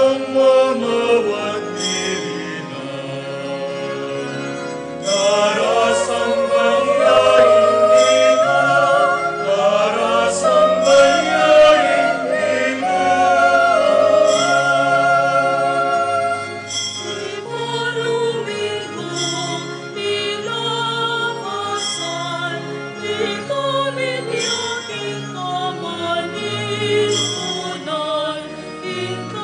ng mga watirina. Darasang banyaing ina, darasang banyaing ina. Iparumigo, ilawasan, ikamit yaking kamanintunan, ikabiyayan,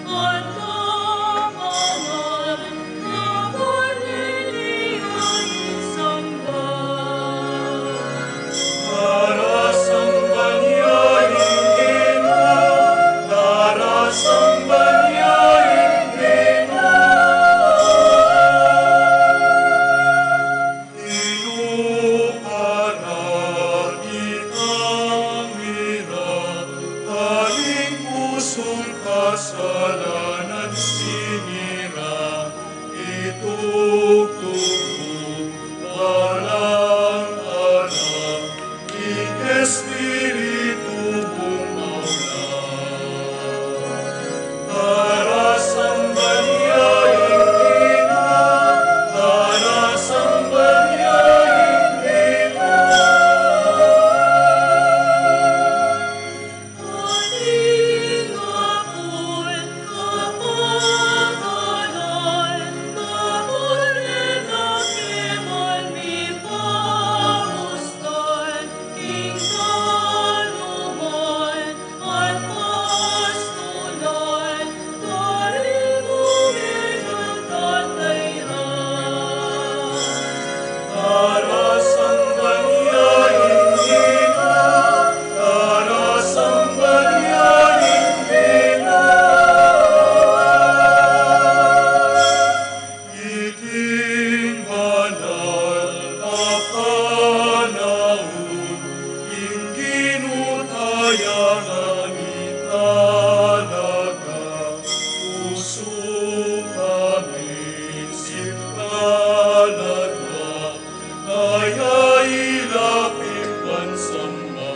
at kapangan, napanilihain sambahan. Darasang banyaing ina, darasang banyaing ina. Inuparati kamira, taling pusong kasalanan sinira, itugtog walang anak, ing Espiritu bumawala. Darasang banyaing ina, darasang banyaing ina. Ating apoy, kapagalan, kamunin na keman mi pamustan, ing kaluman at pastulan, tariguin at katayran. Darasang banyaing ina, darasang banyaing ina. Iting banal na panahon, ing ginutayangan italaga, puso namin siptalaga, kaya ilapit pansamba.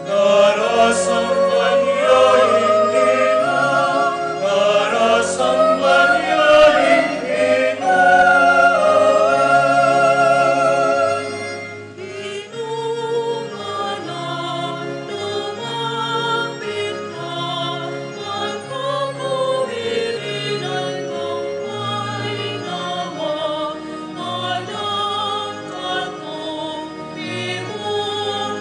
Darasang banyaing ina, darasang banyaing ina. Inumanan, lumapit ka, magkakuwirinan kang painawa, anak katong imugatan,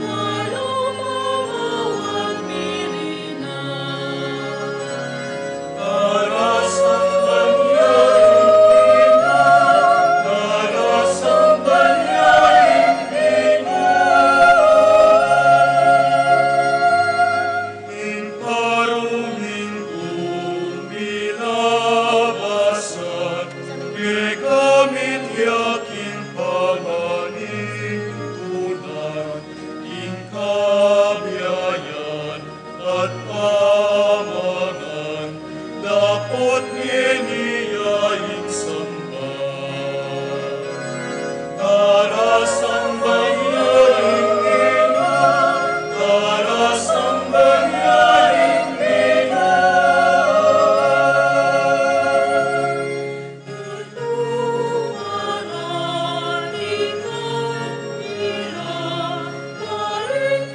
walumamawag mirina. Darasang banyaing ina, darasang banyaing ina. Ing parumingkong nilabasan, gamit yaking pamanintunan, ing kabiyayan at pamangan, dapat ngeniyaing samba. Darasang banyaing ina, darasang banyaing ina. Inumanan, ikamira, taring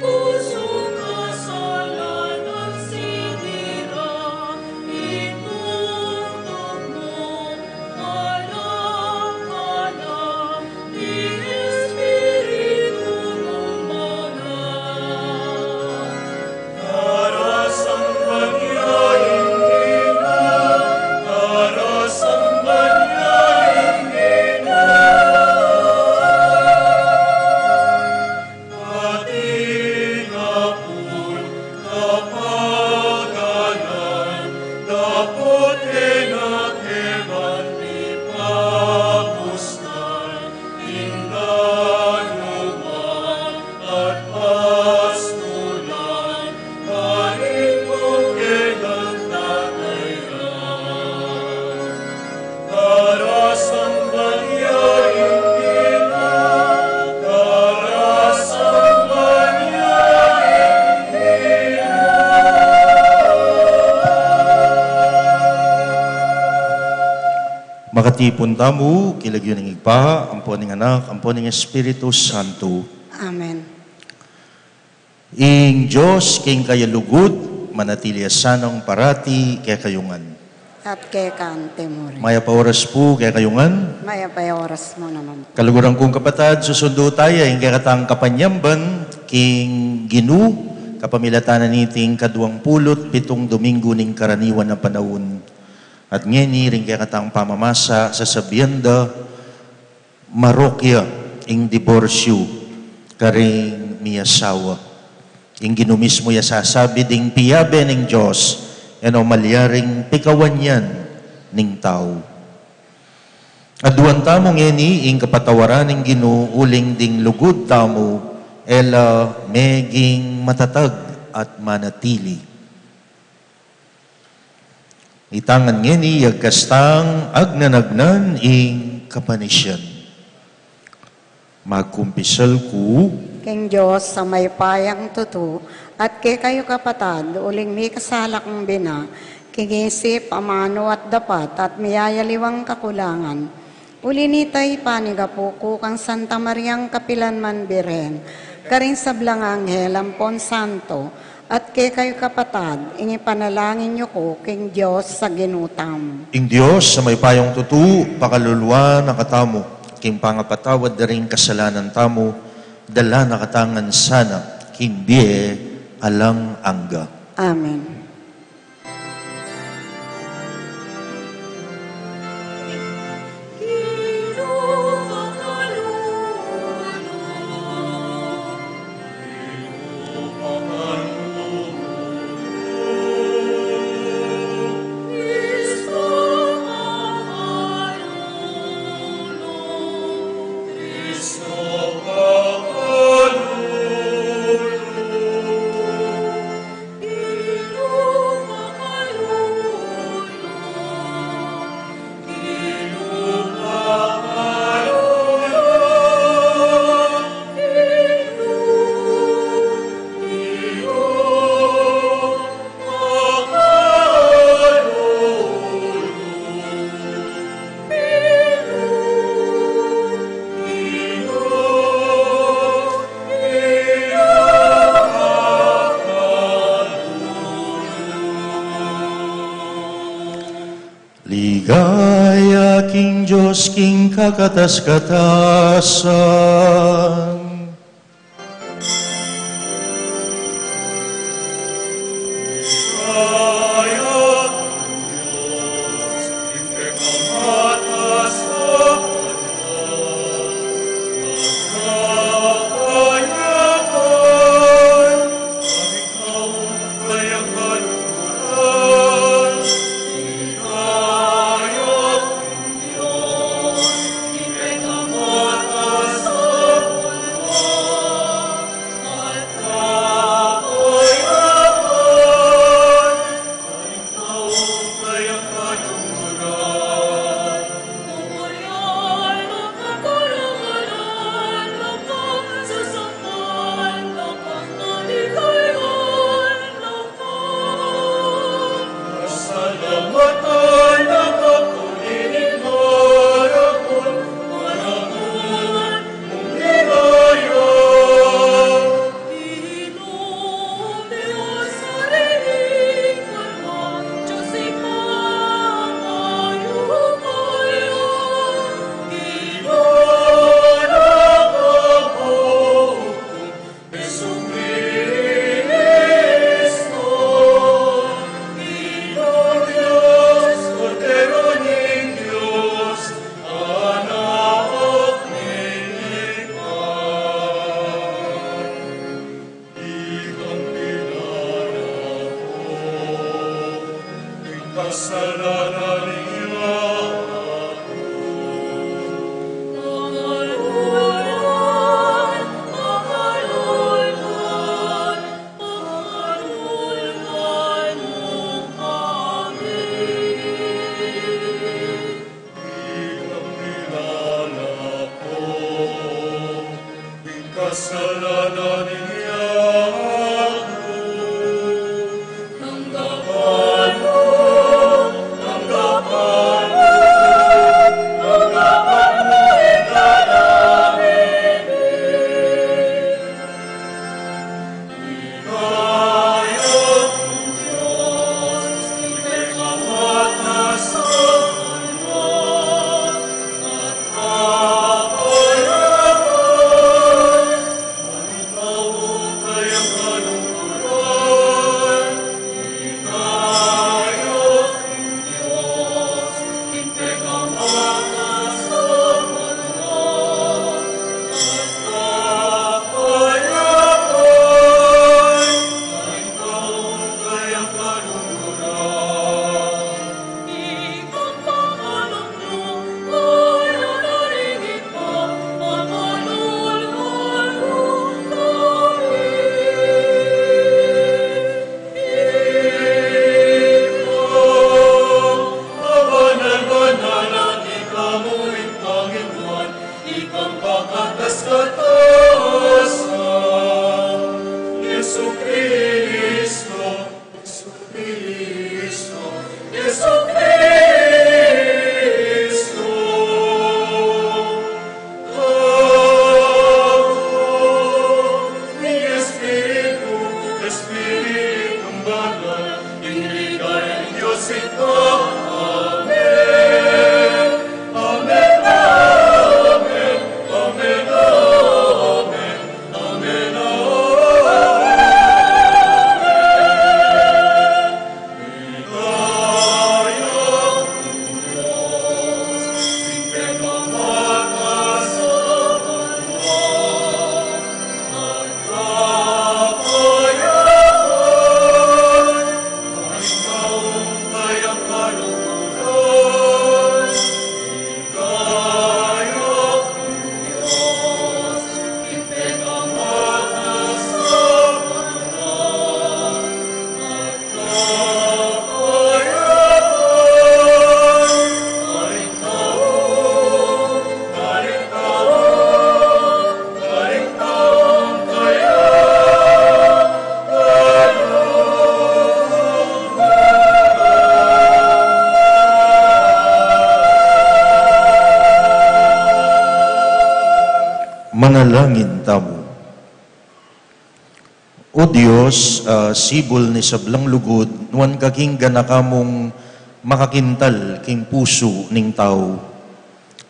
Makatipon tamo, kilagyo ng igpa, ampo ng anak, ampo ng Espiritu Santo. Amen. Ing Diyos, king kayalugod, manatili sanang parati, kaya kayungan. At kay kante mo rin. Maya pa oras po, kaya kayungan. Maya pa yung oras mo naman. Kaluguran kong kapatad, susundo tayo, yung kaya katang kapanyamban, king Ginu, kapamilatanan niting kaduwangpulot, 7 Domingo ning karaniwan na panahon. At ngeni, rin kaya katang pamamasa sa sabienda, marokya, ing diborsyo, karing miyasawa. Ing Ginu mismo ya sasabi ding piyabe ng Diyos, ano malyaring pikawan yan ning tao. Aduan tamo ngeni, ing kapatawaran ng Ginu, uling ding lugod tamo, ela meging matatag at manatili. Itangan ngeni, yagkastang agnanagnan ing kapanisyan. Magkumpisal ku, King Diyos sa may payang tutu, at kay kayo kapatad, uling may kasalakang bina, kigisip, amano at dapat, at miyayaliwang kakulangan. Ulinitay panigapuko kang Santa Mariang Kapilanman Biren, karing sablang anghel, ampon santo, at kay kayo kapatad, inipanalangin niyo ko, King Diyos sa ginutam. ing Diyos sa may payong tutu, pakaluluwa nakatamo, king pangapatawad na rin kasalanan tamo, dala nakatangan sana, hindi alang angga. Amen. Ligaya king Diyos, king kakatas-katasan. Kasalanan niya, Manalangin tamo. O Diyos, sibol ni sablang lugod, nuan kaking ganakamong makakintal king puso ning tao.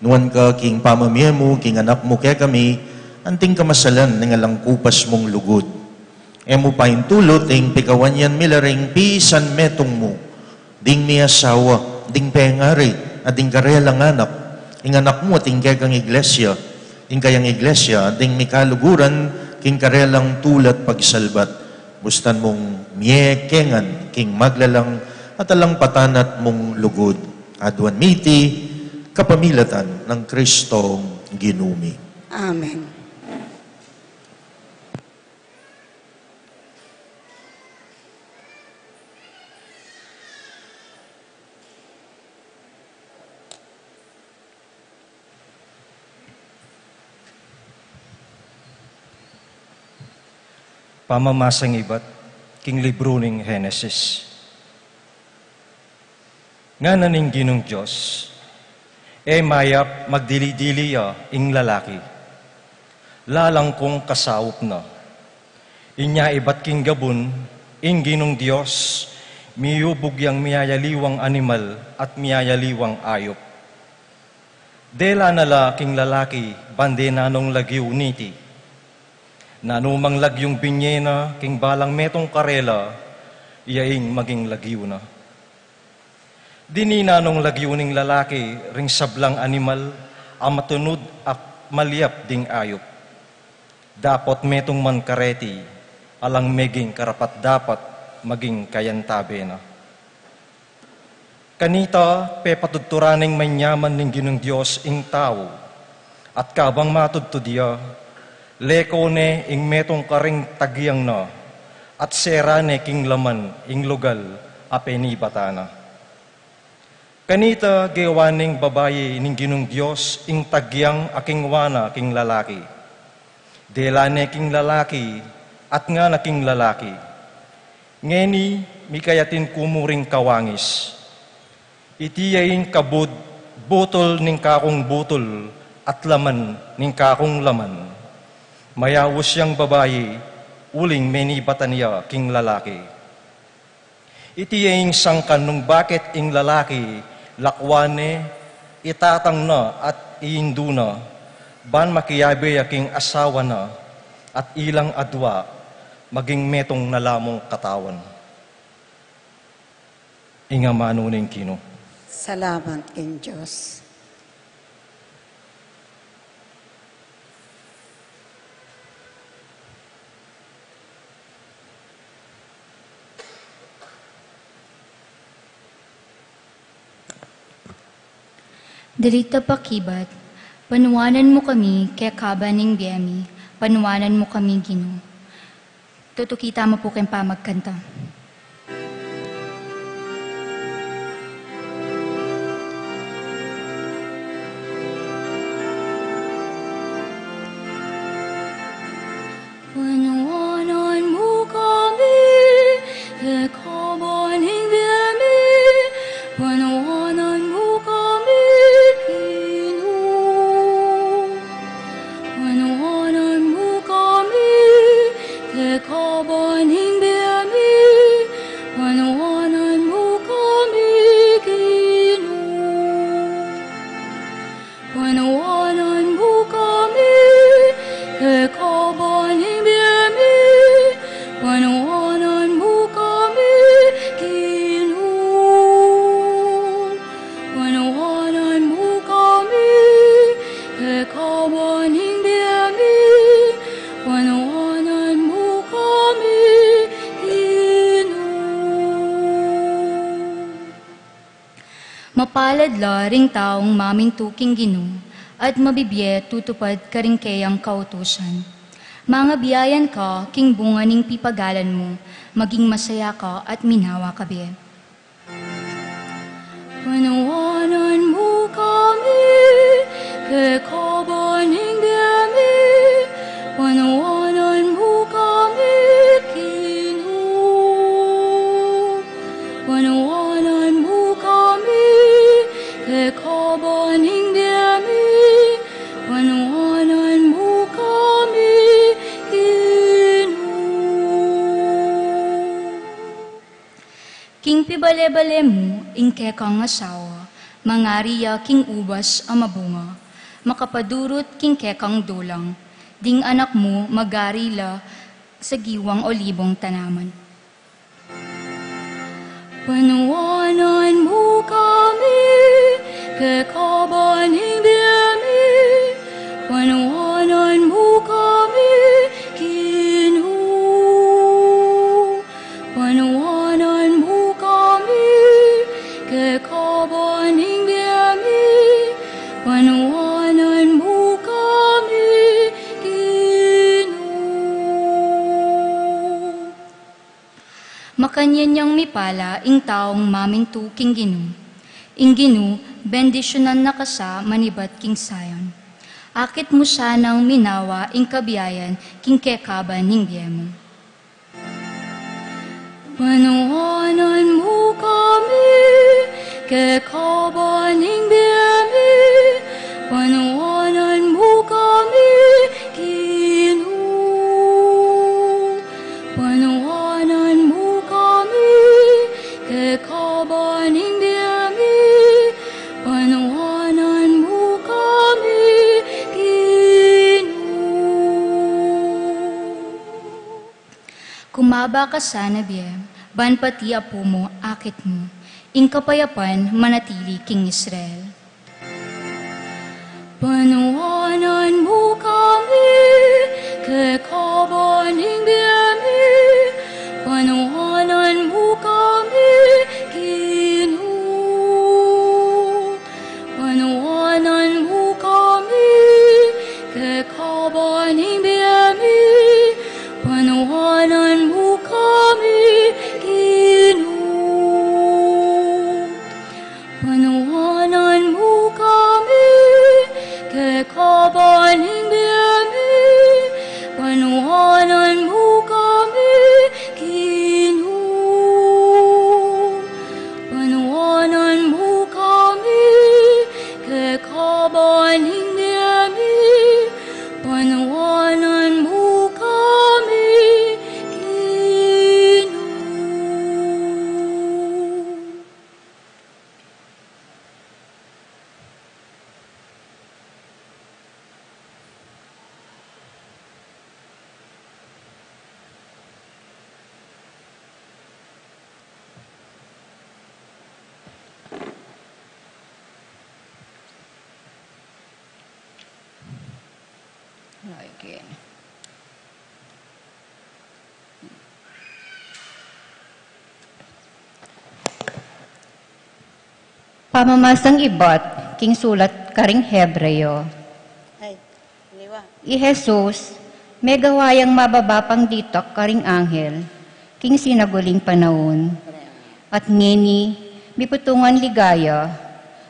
Nuan ka king pamamiyemo, king anak mo kaya kami, anting kamasalan ng alang kupas mong lugod. Emo paing tulot, ing pikawan yan milaring pisan metong mo, ding mi asawa, ding pengari, at ding karelang anak, ing anak mo at ing kayang iglesia, ing kayang iglesia, ding mi kaluguran, king karelang tulat pagsalbat, bustan mong miyekengan, king maglalang, at alang patanat mong lugod. Adwan miti, kapamilatan ng Kristong ginumi. Amen. Pamamasang ibat, king libro ning Genesis. Nga naning ginong Diyos, mayap magdili-dili ing lalaki. Lalang kong kasawop na. Inya ibat king gabon, ing ginong Diyos, miyubog yang miyayaliwang animal at miyayaliwang ayop. Dela nala king lalaki, bande nanong lagyo niti. Nanumang lagyong binyena, king balang metong karela, iyaing maging lagyo na. Dini nanong lagyo ning lalaki, ring sablang animal, amatunod at malyap ding ayop. Dapat metong man kareti, alang meging karapat dapat maging kayantabe na. Kanita, pepatuturaning manyaman ning ginong Diyos ing tao, at kabang matudtudya, leko ne ing metong karing tagyang na, at serane king laman ing lugal apeni batana. Kanita gewaning babaye ning ginong Diyos ing tagyang aking wana king lalaki. Delane king lalaki at nga na king lalaki. Ngeni mikayatin kumuring kawangis. Itiyain kabud butol ning kakong butol at laman ning kakong laman. Mayawos siyang babae, uling menibatan niya king lalaki. Itiyaing sangkan nung bakit ing lalaki, lakwane, itatang na at iindu na, ban makiyabe king asawa na, at ilang adwa, maging metong nalamong katawan. Ingamano ning kino. Salamat king Diyos. Dalita pakibat, panuwanan mo kami kaya kabaning biyami, panuwanan mo kami Ginoo. Tutukita mo po kayong pamagkanta. Panuwanan mo kami kabaning biyami, panawanan mo kami, Ginoo. Panawanan mo kami, kay kabaning biyami, panawanan mo kami, Ginoo. Panawanan mo kami, kay kabaning biyami, panawanan mo kami, Ginoo. Mapalad la ring taong maming tuking Ginoo, at mabibye tutupad ka rin kayang kautusan. Mga biyayan ka, king bunga ning pipagalan mo, maging masaya ka at minawa ka biye. Panawanan mo kami, kay kabaning biyami, panawanan mo kami, Ginoo. Panawanan mo kami, kay kabaning biyami, panawanan mo kami, Ginoo. King pibale-bale mo, ingke kang asawa, mangariya king ubas ang mabunga, makapadurot king kekang dulang, ding anak mo magarila sa giwang olibong tanaman. Panawanan mo kami, kay kabaning biyami, panawanan mo kami, Ginoo. Panawanan mo kami, kay kabaning biyami, panawanan mo kami, Ginoo. Makanyanyang mipala ing taong maming tuking Ginoo. Ing Ginoo, bendisyonan na kasa manibat king sayon. Akit mo sanang minawa ing kabiyayan king kekaban ning biyemo. Panawanan mo kami, kay kabaning biyami, panawanan mo kami, Ginoo. Panawanan mo kami, kay kabaning biyami, panawanan mo kami, Ginoo. Kumaba ka sana biyem, ban pati apo mo, akit mo, ing kapayapan manatili king Israel. Panawanan mo kami, kay kabaning biyami, panawanan mo kami, Ginoo. Panawanan mo kami, kay kabaning biyami, panawanan mo kami, Ginoo. Panawanan mo kami, kay kabaning biyami, panawanan mo kami, Ginoo. Panawanan mo kami, kay kabaning biyami, panawanan mo kami, Ginoo. Okay. Pamamasang ibat, king sulat karing Hebreo. Ay, liwa. I Jesus, may gawayang mababapang ditak karing anghel, king sinaguling panahon. At ngeni, miputungan ligaya,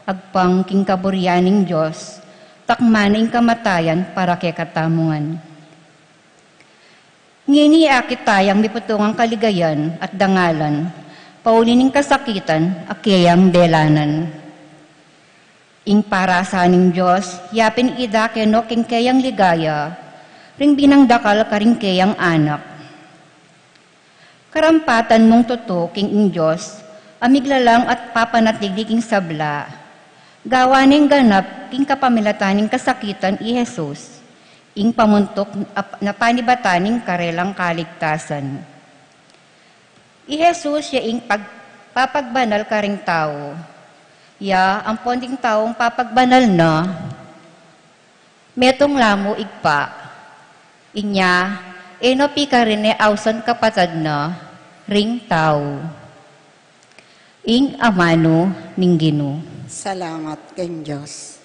agpang king kaburyaning Diyos, takmaning kamatayan para kay katamungan. Ngini akit tayang miputungang kaligayan at dangalan, paulining kasakitan, akiyang delanan. Ing para sa aning Diyos, yapin ida kenok king kayang ligaya, ring binangdakal karing kayang anak. Karampatan mong tuto king ing Diyos, amiglalang at papanatigdi king sabla. Gawaning ganap king kapamilataning kasakitan i Jesus, ing pamuntok na panibataning karelang kaligtasan. I Jesus ya ing papagbanal karing tao, ya ang ponting taong papagbanal na, metong lamo igpa, inya, eno pika rin awsan kapatad na, ring tao. Ing amano ning Ginoo. Salamat king Diyos.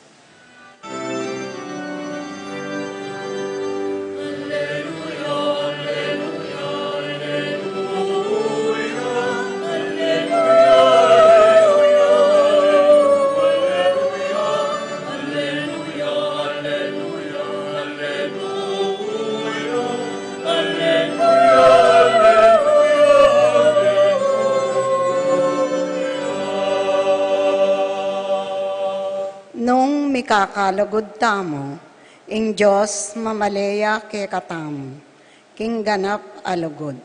Nung mikakalugod tamo, ing Diyos mamaleya ke katamo, king ganap alugod.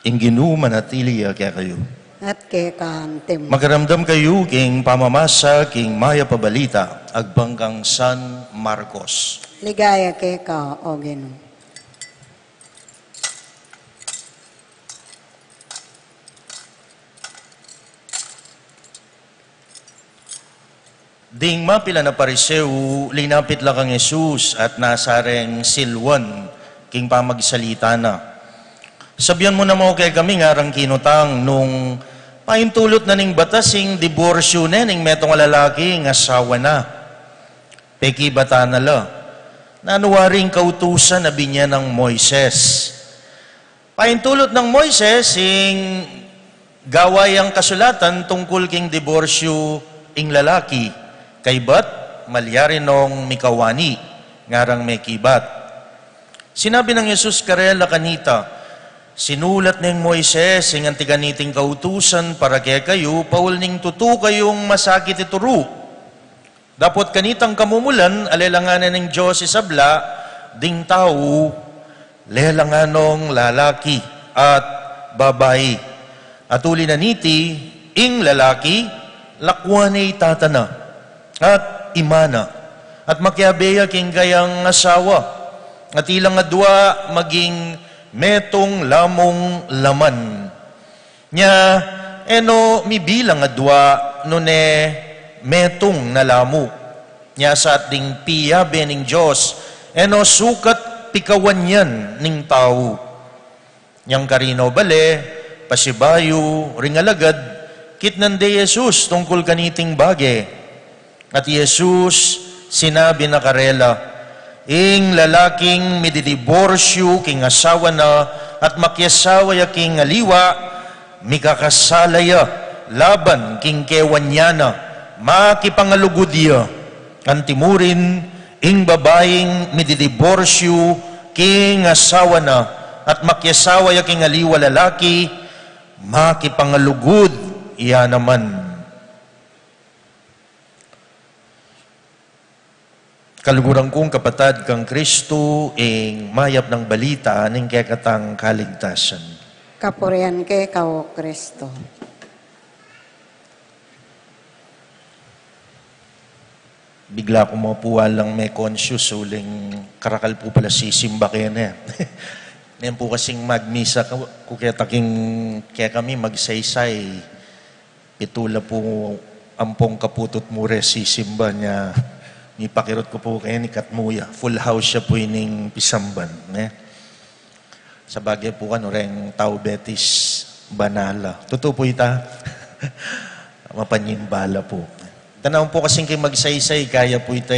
Ing Ginoo manatili kaya kayo. At ke kantem. Magaramdam kayo king pamamasa king maya pabalita agbanggang San Marcos. Ligaya ke ka, o Ginoo. Ding mapila na pariseu, linapit lang kang Jesus at nasareng silwan king pamagsalita na. Sabihan mo na mo kay kami ngarang kinutang nung paintulot na ning batasing diborsyo na ning metong lalaki ng asawa na. Peki bata na la. Nanuwaring kautusan na binya ng Moises. Paintulot ng Moises ing gaway ang kasulatan tungkol king diborsyo ing lalaki. Kay bat malyari nung mikawani ngarang may kibat. Sinabi ng Jesus karela kanita, sinulat ning Moises, ing antiganiting kautusan para kaya kayo, paul ning tutu kayong masakit ituro. Dapot kanitang kamumulan, alelanganan ng Diyos isabla, ding tao, lelanganong lalaki at babae. At uli na niti, ing lalaki, lakwanay tatana, at imana, at makiabeya king gayang asawa, at ilang adwa maging metong lamong laman. Nya, eno mibilang adwa nune metong nalamu. Nya sa ating piyabe ning Diyos, eno sukat pikawan yan ning tao. Nyang karino bale, pasibayo, ringalagad, kitnande Jesus tungkol kaniting bage. At Jesus sinabi na karela, ing lalaking mididiborsyo king asawa na at makyasawa ya king aliwa, mikakasalaya laban king kewanyana, makipangalugod ya. Kantimurin, ing babaeng mididiborsyo king asawa na at makyasawa ya king aliwa lalaki, makipangalugod iya naman. Kaluguran kong kapatad kang Kristo ing mayap ng balita ning kekatang kaligtasan. Kapurian ke kao Kristo. Bigla ko mapuwal lang may conscious uling karakal po pala si Simba kaya na yan. Ngayon po kasing magmisa kuketaking kaya kami magsaysay. Pitula po ampong kaputot mure sisimba niya. Ni pakirot ko po kayo ni Katmuya. Full house siya po ining pisamban. Sa bagay po kan, oreng tao betis banala. Totoo po ita. Mapanyimbala po. Tanawin po kasing kayo magsaysay, kaya po ita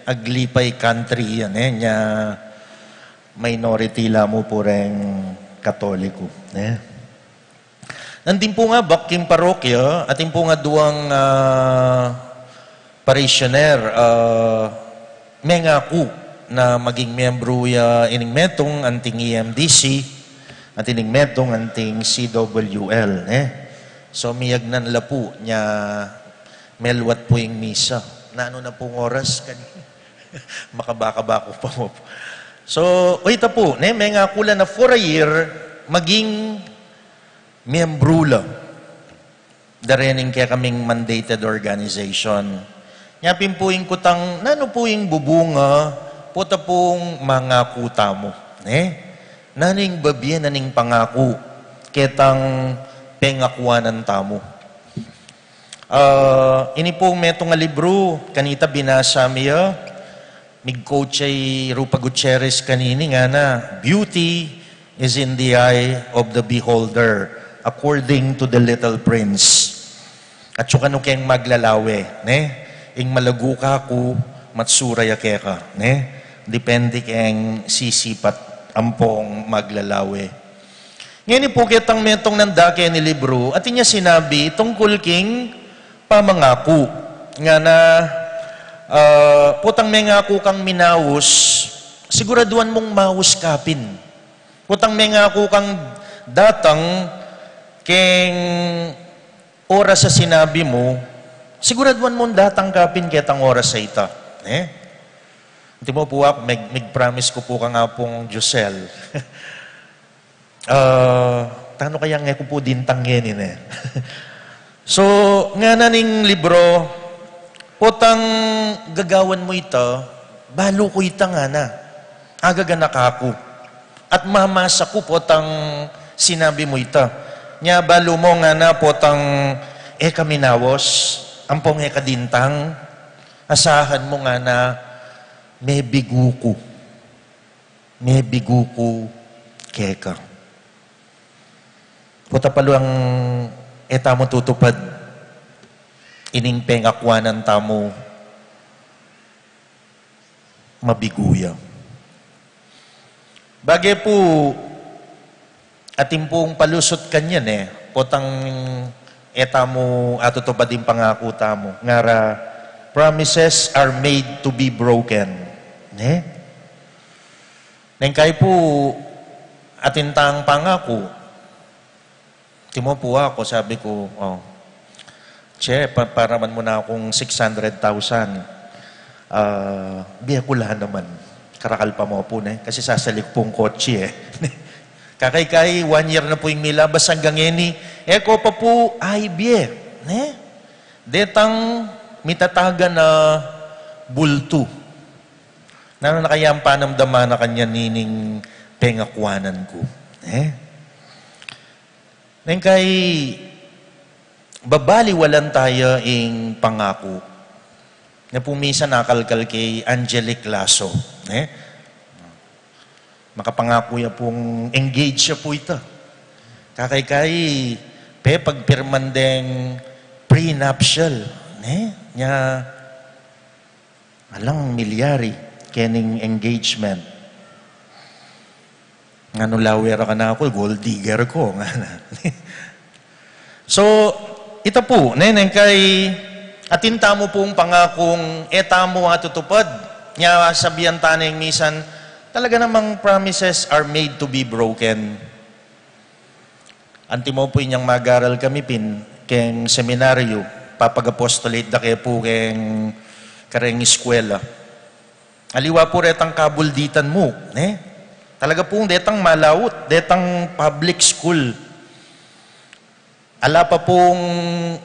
aglipay country yan niya minority lamo po reng Katoliko. Nandin po nga baking parokya, atin po nga duwang parishioner, may nga ku na maging membro ining metong anting EMDC at ining metong anting CWL. So miyagnan la po niya melwat po yung misa. Na ano na pong oras kanina? Makabaka-bako pa mo. So, ito po, may nga kula na for a year, maging membro lang. Darening kaya kaming mandated organization. Nyapin po yung kutang, nano po yung bubunga, puta pong mga kuta mo. Naning babiyan, naning pangako, ketang pengakuanan tamo. Ini po metong nga libro, kanita binasa miya, mig-coach ay Rupa Gutierrez kanini nga na, beauty is in the eye of the beholder, according to the Little Prince. At so kano kayong maglalawe, ing malagu ka ku, matsuraya keka, depende kayong sisipat ampong maglalawe. Ngayon po kitang metong nandake ni libro, at niya sinabi, tungkol king pamangako, nga na, putang may ngako kang minawos, siguraduhan mong mawos kapin. Putang may ngako kang datang, keng oras sa sinabi mo, siguraduhan mong datang kapin ketang oras sa ita. Hindi mo po ako, mag-promise ko po ka nga pong Josel. Tano kaya nga ko po din tangyenin So, nga naning libro, potang gagawan mo ito, balo ko ita nga na. Agaga ako. At mamasa ko potang sinabi mo ito. Nya balo mo nga na potang kaminawos, ampong kadintang, asahan mo nga na may bigu ko. May bigu ko keka. Puta palo ang tamo tutupad ining pengakwanan tamo mabiguya. Bagay po ating pong palusot kanyan potang etamo atutupad din pangako tamo. Ngara, promises are made to be broken. Nengkay po atintang pangako. Timo po ako, sabi ko, Che, paraman mo na akong 600,000. Biya ko lahat naman. Karakal pa mo po kasi sasalik pong kotse Kakay-kay, 1 year na po yung nilabas hanggang eni. Eko pa po, ay biya. Detang mitataga na bulto. Nano na kaya ang panamdaman na kanya nining pengakwanan ko. Nang kay babaliwalan tayo ing pangako na pumisa nakalkal kay Angelic Lasso. Makapangako ya pong engage siya po ito. Kakay-kay pagpirmandeng prenuptial. Nya alang milyari kening engagement. Ngano lawera ka na ako, gold digger ko. So, ito po, neneng kay atinta mo pong pangakong etamo nga tutupad. Nya sabihan taneng misan, talaga namang promises are made to be broken. Anti mo po inyang mag-aral kami keng seminaryo, papag-apostolate da kayo po keng kareng eskwela. Aliwa po retang kabulditan mo, Talaga pong detang malawot, detang public school. Ala pa pong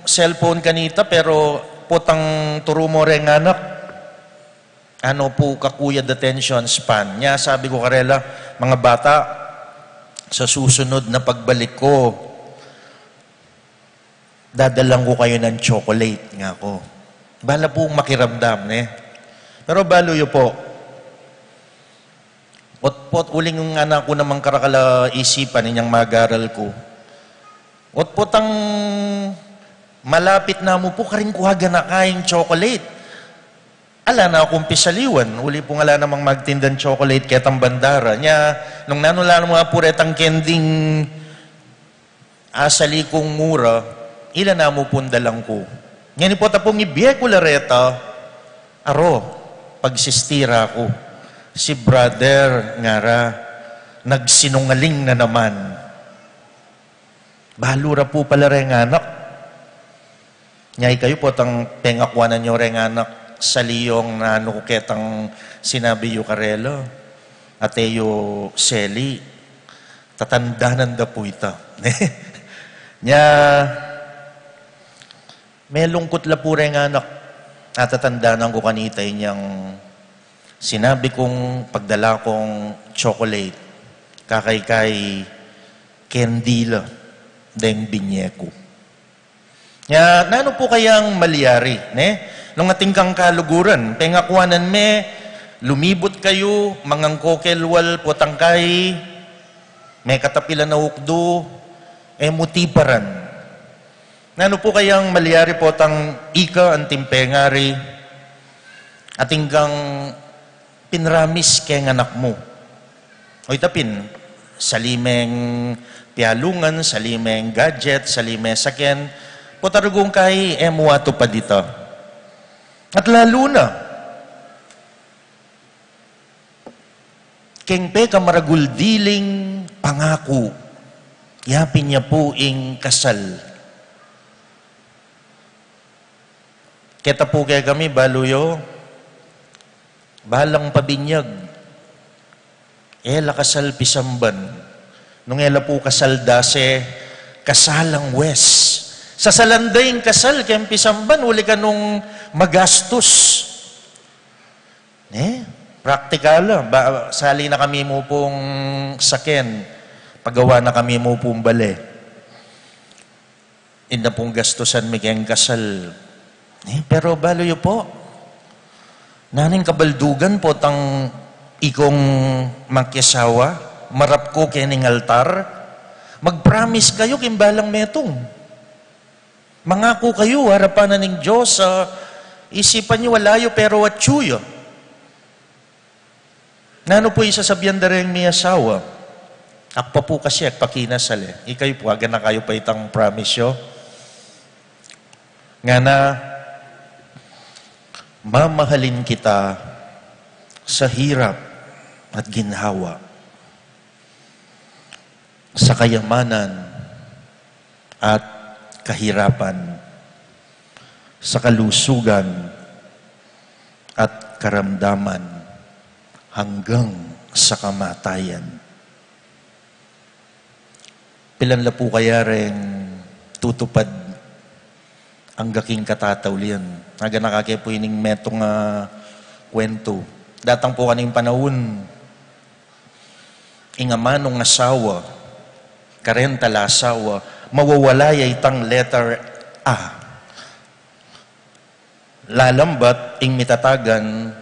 cellphone kanita, pero potang turo mo rin anak. Ano po kakuyad attention span. Nya sabi ko karela, mga bata, sa susunod na pagbalik ko, dadalang ko kayo ng chocolate nga ko. Bala pong makiramdam, Pero balo yun po, Otpot uling yung anak ko namang karakala isipan ninyang magaral ko. Otpot ang malapit na mo po karing kuhaga na kaing chocolate. Ala na akong pisaliwan. Uli pong ala namang magtindan chocolate ketang bandara. Nya, nung nanula mo nga puretang kending asali kong mura, ila na mo pundalang ko. Ngayon po tapong ibiye ko lareta, aro, pagsistira ko. Si brother ngara, nagsinungaling na naman. Balura po pala rin anak. Nyay kayo po tang pengakwanan nyo rin anak sa liyong na nukuketang sinabi yu karelo. Ateyo Seli, tatandanan da po ito. Nya, may lungkot la po rin anak. Natatandaan ko kanita niyang sinabi kong pagdala kong chocolate, kakay-kay kendila, deng binyeko. Ya, nano po kayang malyari, nung ating kang kaluguran, pengakwanan me, lumibot kayo, mangang kokelwal, potangkay, may katapilan na ukdo, mutiparan. Nano po kayang malyari po tang ika ang timpengari ating kang pinramis keng anak mo. O itapin, salimeng pialungan, salimeng gadget, salimeng sakyan, potarugong kay emuato pa dito. At lalo na, kengpe kamaraguldiling pangako, yapin niya po ing kasal. Kita po kaya kami, baluyo, balang pabinyag, ela kasal pisamban, nung ela po kasal dase, kasalang wes. Sa salandayng kasal, kaya pisamban, uli ka nung magastos. Praktikala, sali na kami mo pong saken, pagawa na kami mo pong bale. Inda pong gastusan mi kayang kasal. Pero baloy po, naning kabaldugan po tang ikong magkisawa, marap ko kening altar, mag-promise kayo kimbalang metong. Mangako kayo, harapan na ng Diyos, isipan niyo walayo pero watsuyo. Nano po isasabihan da rin may asawa, akpa po kasi akpakinasal Ikayo po, aga na kayo pa itang promise yo. Nga na, mamahalin kita sa hirap at ginhawa, sa kayamanan at kahirapan, sa kalusugan at karamdaman, hanggang sa kamatayan. Pilan la po kaya rin tutupad ang gaking katatawlian. Naga nakakepo ining metong kwento. Datang po kaning panahon, ingamanong asawa, karentala asawa, mawawala itang letter A. Lalambat ing mitatagan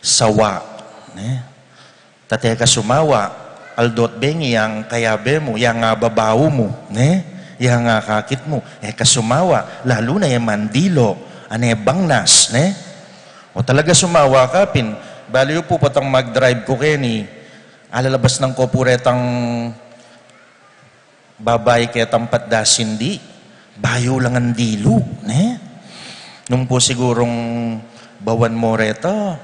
sawa. Tateka sumawa, aldot bengi yang kayabe mo, yang babaw mo. Yang kakit mo, kasumawa, lalo na yung mandilo, bangnas, O talaga sumawa ka, baliw po patang mag-drive ko keni, alalabas ng kopuretang babae kaya tampat dasindi, bayo lang ang dilo, Nung po sigurong bawan mo reto,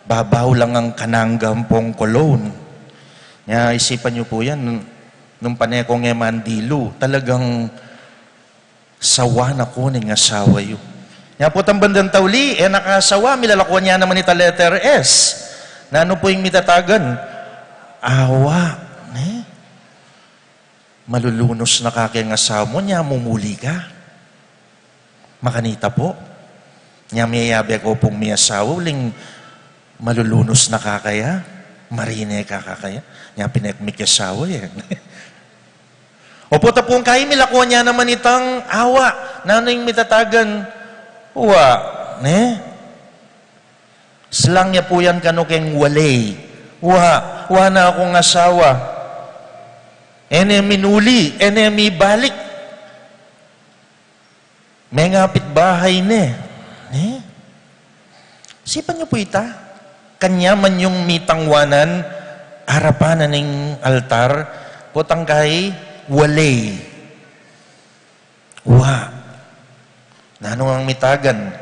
babaw lang ang kananggam pong kolon. Isipan niyo po yan, nung panekong mandilo, talagang sawa na ko ng asawa yun. Nga po tang bandang tawli, nakasawa, milalakuan niya naman ita letter S. Na ano po yung mitatagan? Awa. Malulunos na kaking asawa mo, niya mumuli ka. Makanita po. Niya miyayabi ko pong may asawa, uling malulunos na kakaya. Marine ka kakaya. Niya pinekmik asawa yan. Opo tapong kay milakuan niya naman itang awa. Nano'y mitatagan. Uwa. Slang niya po yan kano keng walay. Uwa na akong asawa. Ene minuli. Ene mi balik. May ngapit bahay Sipan niyo po ita. Kanya man yung mitangwanan, harapan na ng altar, potang kay walay. Nanong ang mitagan,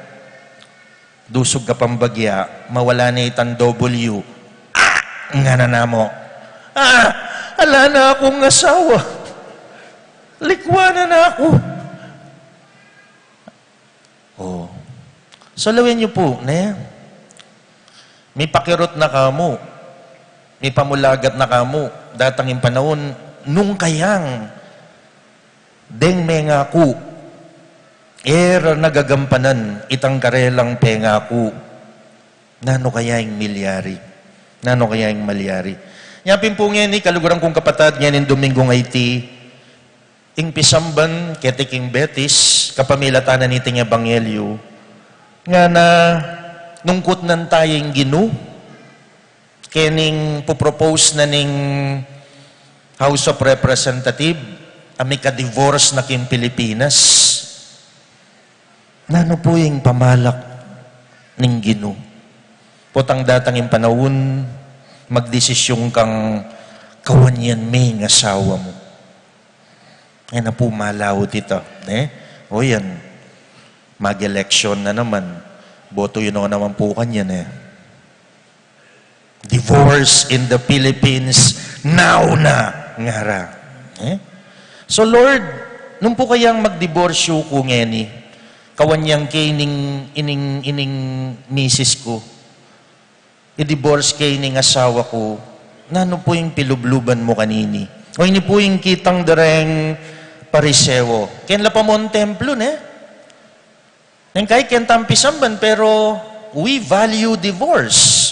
dusog ka pambagya, mawala na itang W. Nga na namo. Ala na akong asawa. Likwanan na ako. Salawin niyo po, may pakirot na kamo, may pamulagat na kamo, datang yung panahon, nung kayang, deng mengaku, nagagampanan, itang karelang pengaku, nano kaya yung milyari, nano kaya yung malyari. Yapin po ngayon, kaluguran kong kapatad, ngayon yung Domingong IT, ing pisamban, ketiking Betis, kapamilatanan iting Ebanghelyo, nga na nungkot nan tayong Ginu, kening pupropose na ning House of Representative, amika divorce na kim Pilipinas. Nano po yung pamalak ning Ginu? Potang datang yung panahon, magdesisyon kang kawanyan may ng asawa mo. Yan na po malawot ito. O yan. Mag-election na naman. Boto yun naman po kanyan Divorce in the Philippines, now na. Ngara. So Lord, nung po kayang magdiborsyo ko ngeni, kawanyang ining misis ko, i-divorce kay ining asawa ko, nano po yung pilubluban mo kanini? O ini po yung kitang dareng parisewo. Kenla pa mo ang templo, Nang kay kentampisamban, pero we value divorce.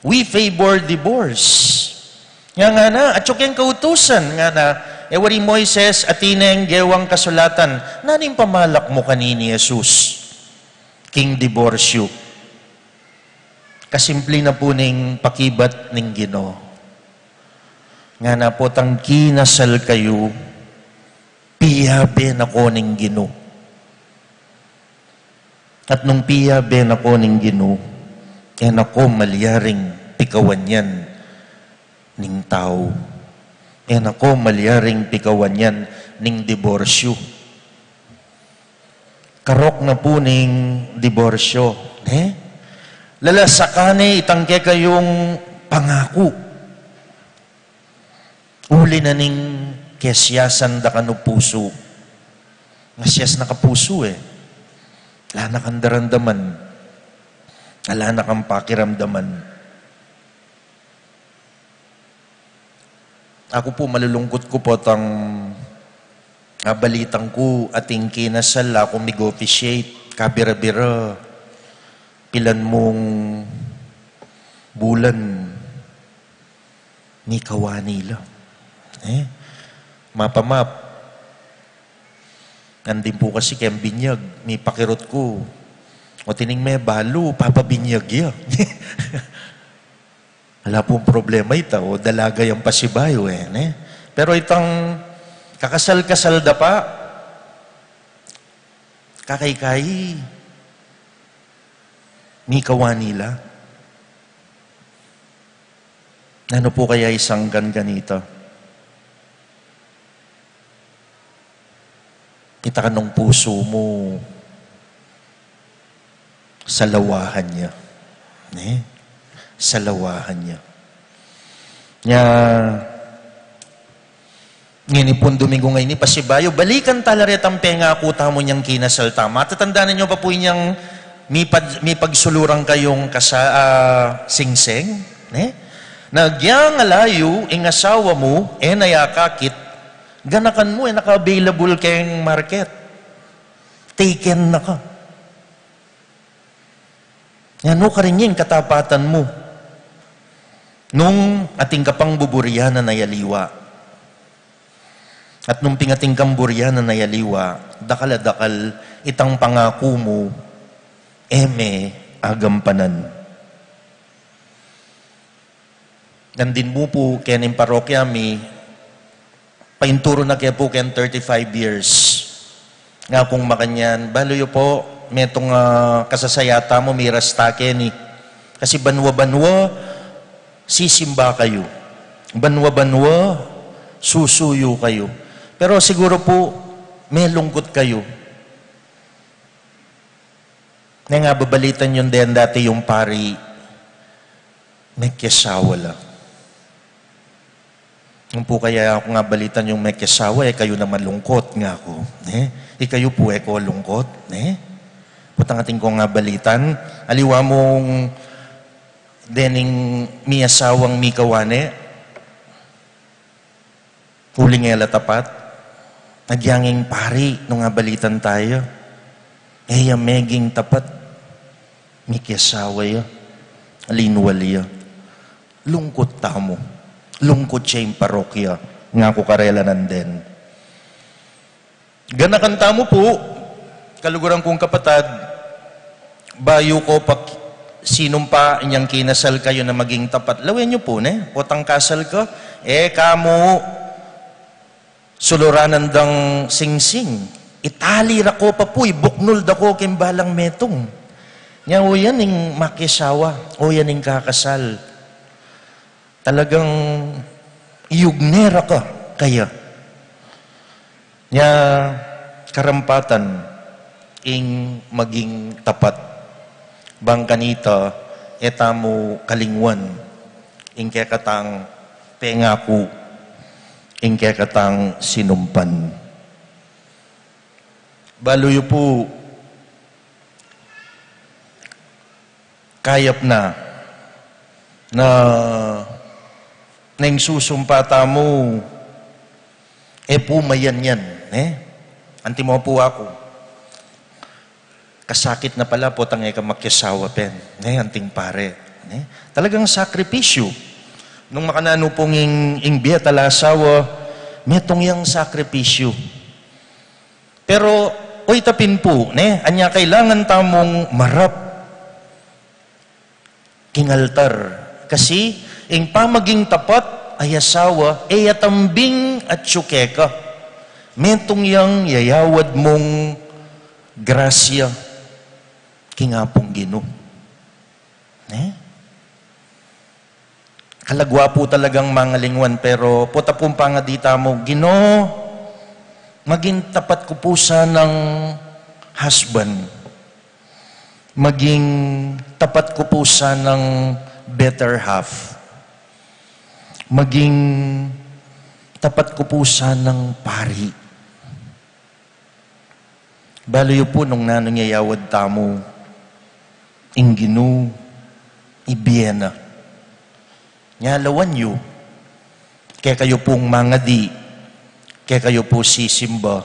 We favor divorce. Nga na, at yung kautusan, nga na, wari Moises, atineng gewang kasulatan, naning pamalak mo kanini, Jesus? King divorce you. Kasimpli na po ning pakibat ning Ginoo. Nga na po, tang kinasal kayo, piyabe na ko ning Ginoo. At nung piyabe na ko ning Ginoo, kaya ako malyaring pikawan yan ning tao. Kaya ako malyaring pikawan yan ning diborsyo. Karok na po ning diborsyo. Lalasakane itangke kayong pangako. Uli na ning kesyasan da kano puso. Nasyas na kapuso Wala na kang darandaman. Wala na kang pakiramdaman. Ako po, malulungkot ko po tang balitang ko ating kinasal ako mig-officiate, kabira-bira, pilan mong bulan ni kawani lang. Mapamap. Nandin po kasi kayang binyag, may pakirot ko. O tining may balo, papabinyag ya. Wala pong problema ito, o dalaga yung pasibayo Pero itang kakasal-kasal da pa, kakay-kay, may kawanila. Ano po kaya isang ganito? Kita ka nung puso mo sa lawahan niya. Sa lawahan niya. Ngayon po Domingo ngayon, pasibayo, balikan talaret ang pengako tamo niyang kinasal tama. Tatandaan niyo pa po niyang may pagsulurang kayong singseng. Nagyang alayo, ing asawa mo, nayakakit, ganakan mo, naka-available kayong market. Taken na ka. Yan ka rin yung katapatan mo. Nung ating kapang buburihan na nayaliwa. At nung pingating kamburya na nayaliwa, dakal itang pangako mo, eme agampanan. Nandin mo po kening parokya mi, painturo na kaya po ken 35 years. Nga kung makanyan, baloyo po, metong kasasayata mo, mirasta keni. Kasi banwa-banwa, sisimba kayo. Banwa-banwa, susuyo kayo. Pero siguro po, may lungkot kayo. Na nga babalitan yun din dati yung pari, may kesawala. Nung po kaya ako nga balitan yung may kesawa, kayo naman lungkot nga ako. Kayo po ko lungkot. Putang ating ko nga balitan. Aliwa mong dening mi asawang mi kawane. Huling nga tapat. Nagyanging pari nung nga balitan tayo. Meging tapat. Mi kesawa ya. Alinwali ya. Lungkot tamo. Lungkot siya yung parokya. Nga ko karelanan din. Ganakanta mo po, kaluguran kong kapatad, bayo ko pa sinumpa inyang kinasal kayo na maging tapat. Lawin niyo po, potang kasal ka, kamo suluranan dang singsing. Itali ra ko pa po, buknol da ko kimbalang metong. Nya o yan yung makisawa, o yan yung kakasal. Talagang iugnera ka kaya. Nya karampatan ing maging tapat. Bang kanita etamo kalingwan ing kekatang pengaku ing kekatang sinumpan. Baluyo po kayap na nang susumpata mo, pumayan yan. Anti mo po ako. Kasakit na pala po tangay ka makyasawa pen. Anting pare. Talagang sakripisyo. Nung makanano pong ing biya talasawa, metong yang sakripisyo. Pero, tapin po, anya kailangan tamong marap king altar. Kasi, ing pamaging tapat ay asawa, atambing at syukeka. Metong yang yayawad mong grasya kingapong Ginoo. Kalagwa po talagang mga lingwan, pero puta pong pangadita mo, Ginoo, maging tapat ko po ng husband. Maging tapat ko po ng better half. Maging tapat ko po ng pari. Baloyo po nung nangyayawad tamo, ing Ginoo, ibiyena. Nyalawan yu, kaya kayo pong mga di, kaya kayo po sisimba,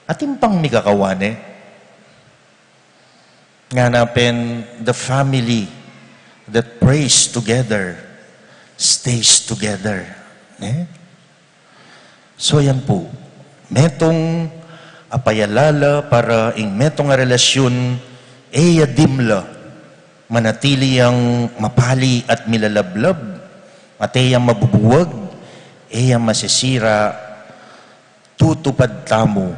at impang mikakawane. Nga napen, the family that prays together, stays together. So yan po, metong apayalala para ing metong relasyon dimla, manatili ang mapali at milalablab, at mabubuwag, masisira, tutupad tamo,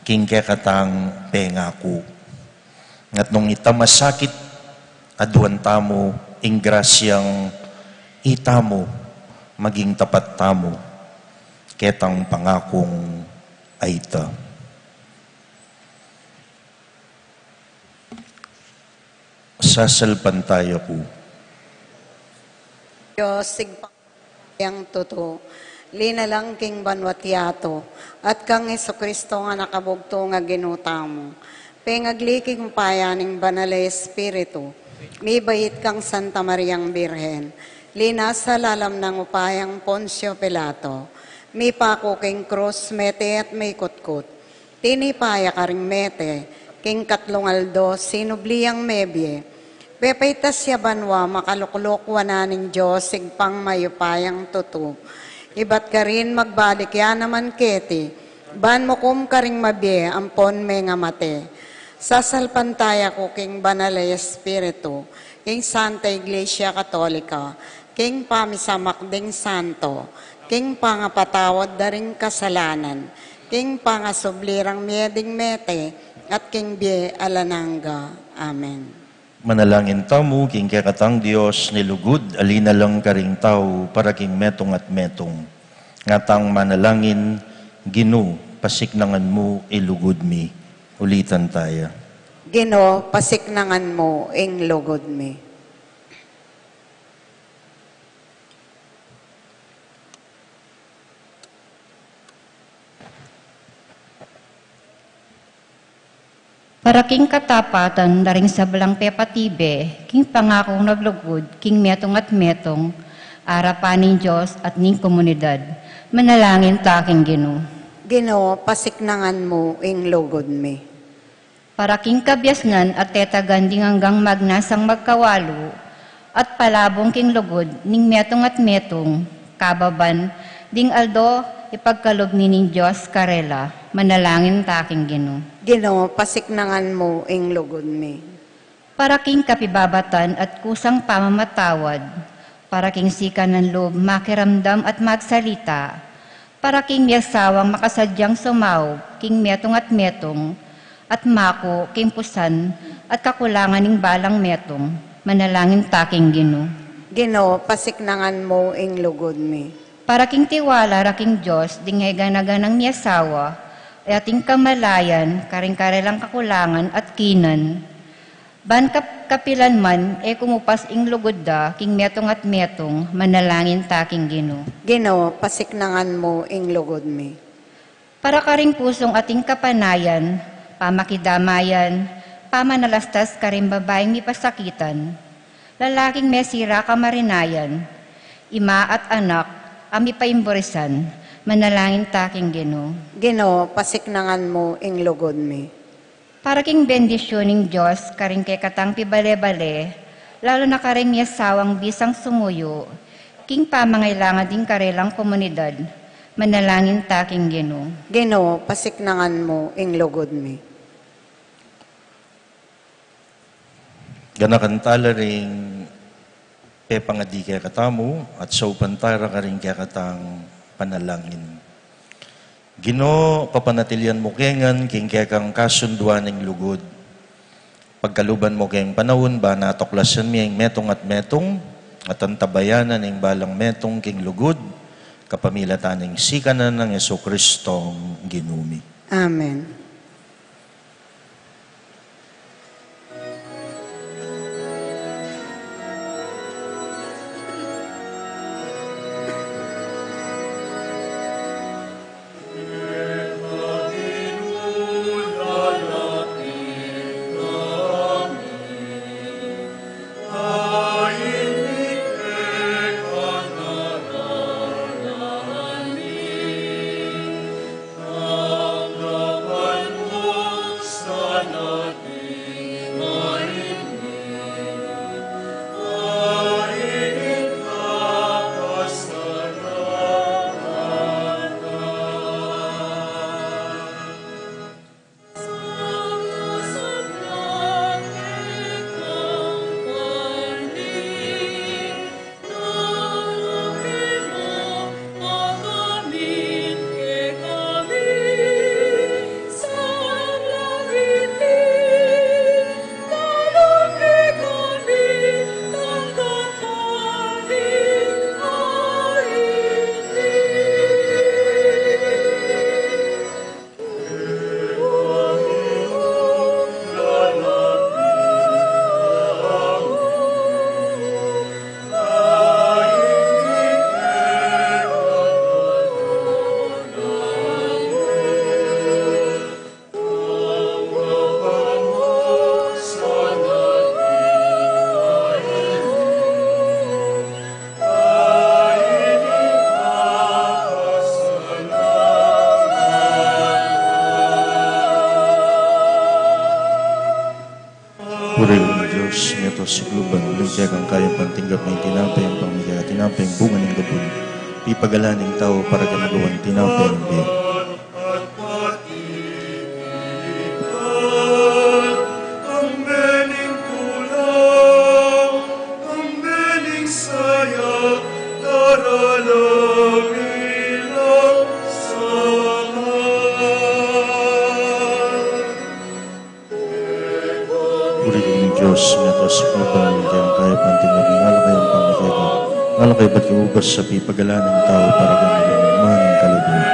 king kekatang pengako. At nung itamasakit, aduan tamo, ing grasyang itamo, maging tapat tamo, ketang pangakong aita. Sasalpan tayo po. Diyos, sigpang totoo, linalang king banwatiato, at kang Jesucristo nga nakabugto nga ginutamo. Pengagliking payaning banala Espiritu, may bayit kang Santa Mariang Birhen, linas sa lalam ng upayang Poncio Pilato, may pako king krus mete at may kutkut, tinipaya ka ring mete, king katlungaldo, sinubliyang mebye, pepaitas ya banwa, makaluklok wananing Diyos, sigpang mayupayang tutu, Ibat ka rin magbalik ya naman keti. Ban mo kum karing mabye, ampon me nga mate. Sasalpantaya ko king banal ay Espiritu, king Santa Iglesia Katolika, king pamisamak ding santo, king pangapatawad daring kasalanan, king pangasublirang mieding mete, at king bie alananga. Amen. Manalangin tamo, king kakatang Diyos, nilugod, alina lang karing tao, para king metong at metong. Ngatang manalangin, Ginu, pasiknangan mo, ilugod mi. Ulitan tayo. Gino, pasiknangan mo, ing lugod mi. Para king katapatan, daring sa balang pepatibe, king pangakong naglugod, king metong at metong, arapaning Diyos at ning komunidad, manalangin taking Gino. Gino, pasiknangan mo, ing lugod mi. Para king kabyasnan at tetaganding hanggang magnasang magkawalo, at palabong king lugod, ning metong at metong, kababan, ding aldo, ipagkalog ning Diyos karela, manalangin taking Gino. Gino, pasiknangan mo, ing lugod mi. Para king kapibabatan at kusang pamamatawad, para king sika ng loob makiramdam at magsalita, para king miyasawang makasadyang sumaw, king metong at mako, king pusan, at kakulangan ng balang metong, manalangin taking Gino. Gino, pasiknangan mo, ing lugod mi. Para king tiwala raking Diyos, dingay ganaganang miyasawa, ay ating kamalayan, karing-karelang kakulangan at kinan. Ban kapilan man, kumupas ing lugod da, king metong at metong, manalangin taking Gino. Gino, pasiknangan mo, ing lugod mi. Para karing pusong ating kapanayan, pamakidamayan, pamanalastas karing babaeng may pasakitan, lalaking mesira kamarinayan, ima at anak, ami paimborisan, manalangin taking Gino. Gino, pasiknangan mo, ing lugod mi. Para king bendisyoning Diyos, karing kay katang pibale-bale, lalo na karing miyasawang bisang sumuyo, king pamangailangan din karelang komunidad, manalangin taking Gino. Gino, pasiknangan mo, ing lugod mi. Ganakantala ring pepangadi kaya katamu at so pantara ka rin kaya katang panalangin. Gino, papanatilian mo kengan, king kaya kang kasunduan ng lugod. Pagkaluban mo kayang panahon, ba natuklasan miyang metong at antabayanan ng balang metong king lugod, kapamilatan ng sikanan ng Yeso Kristong ginumi. Amen. Puri Diyos, nito si Kluban, kaya kang kayang pantinggap ng tinapay, ang pamigay at tinapay, ang bunga ng gabon. pipagalaning tao para gamagawan tinapay. at patitipan, ang bening tulang, ang bening saya, daralangin ang salat. Puri kami Diyos, metas pipagalaning kaya panting maging alakayang pamatay. Alakay ba't iubas sa pipagalaning tao para gamagawan maning kalubuhan.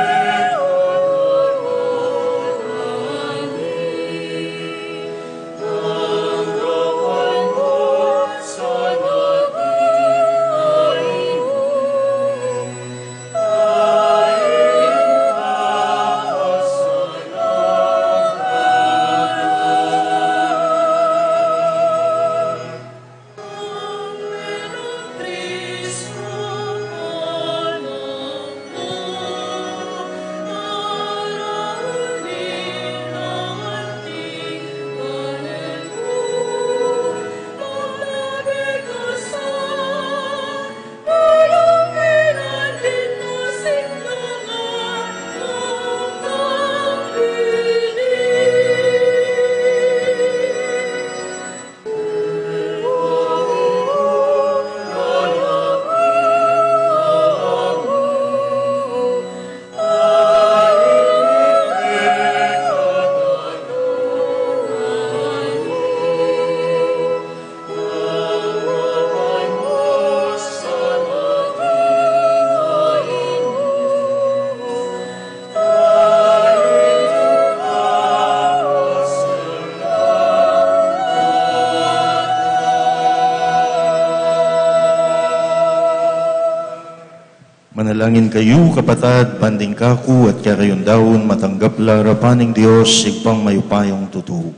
Manalangin kayo, kapatad, banding kaku, at kaya kayong daon, matanggap larapaning Diyos, sigpang mayupayong tutuo.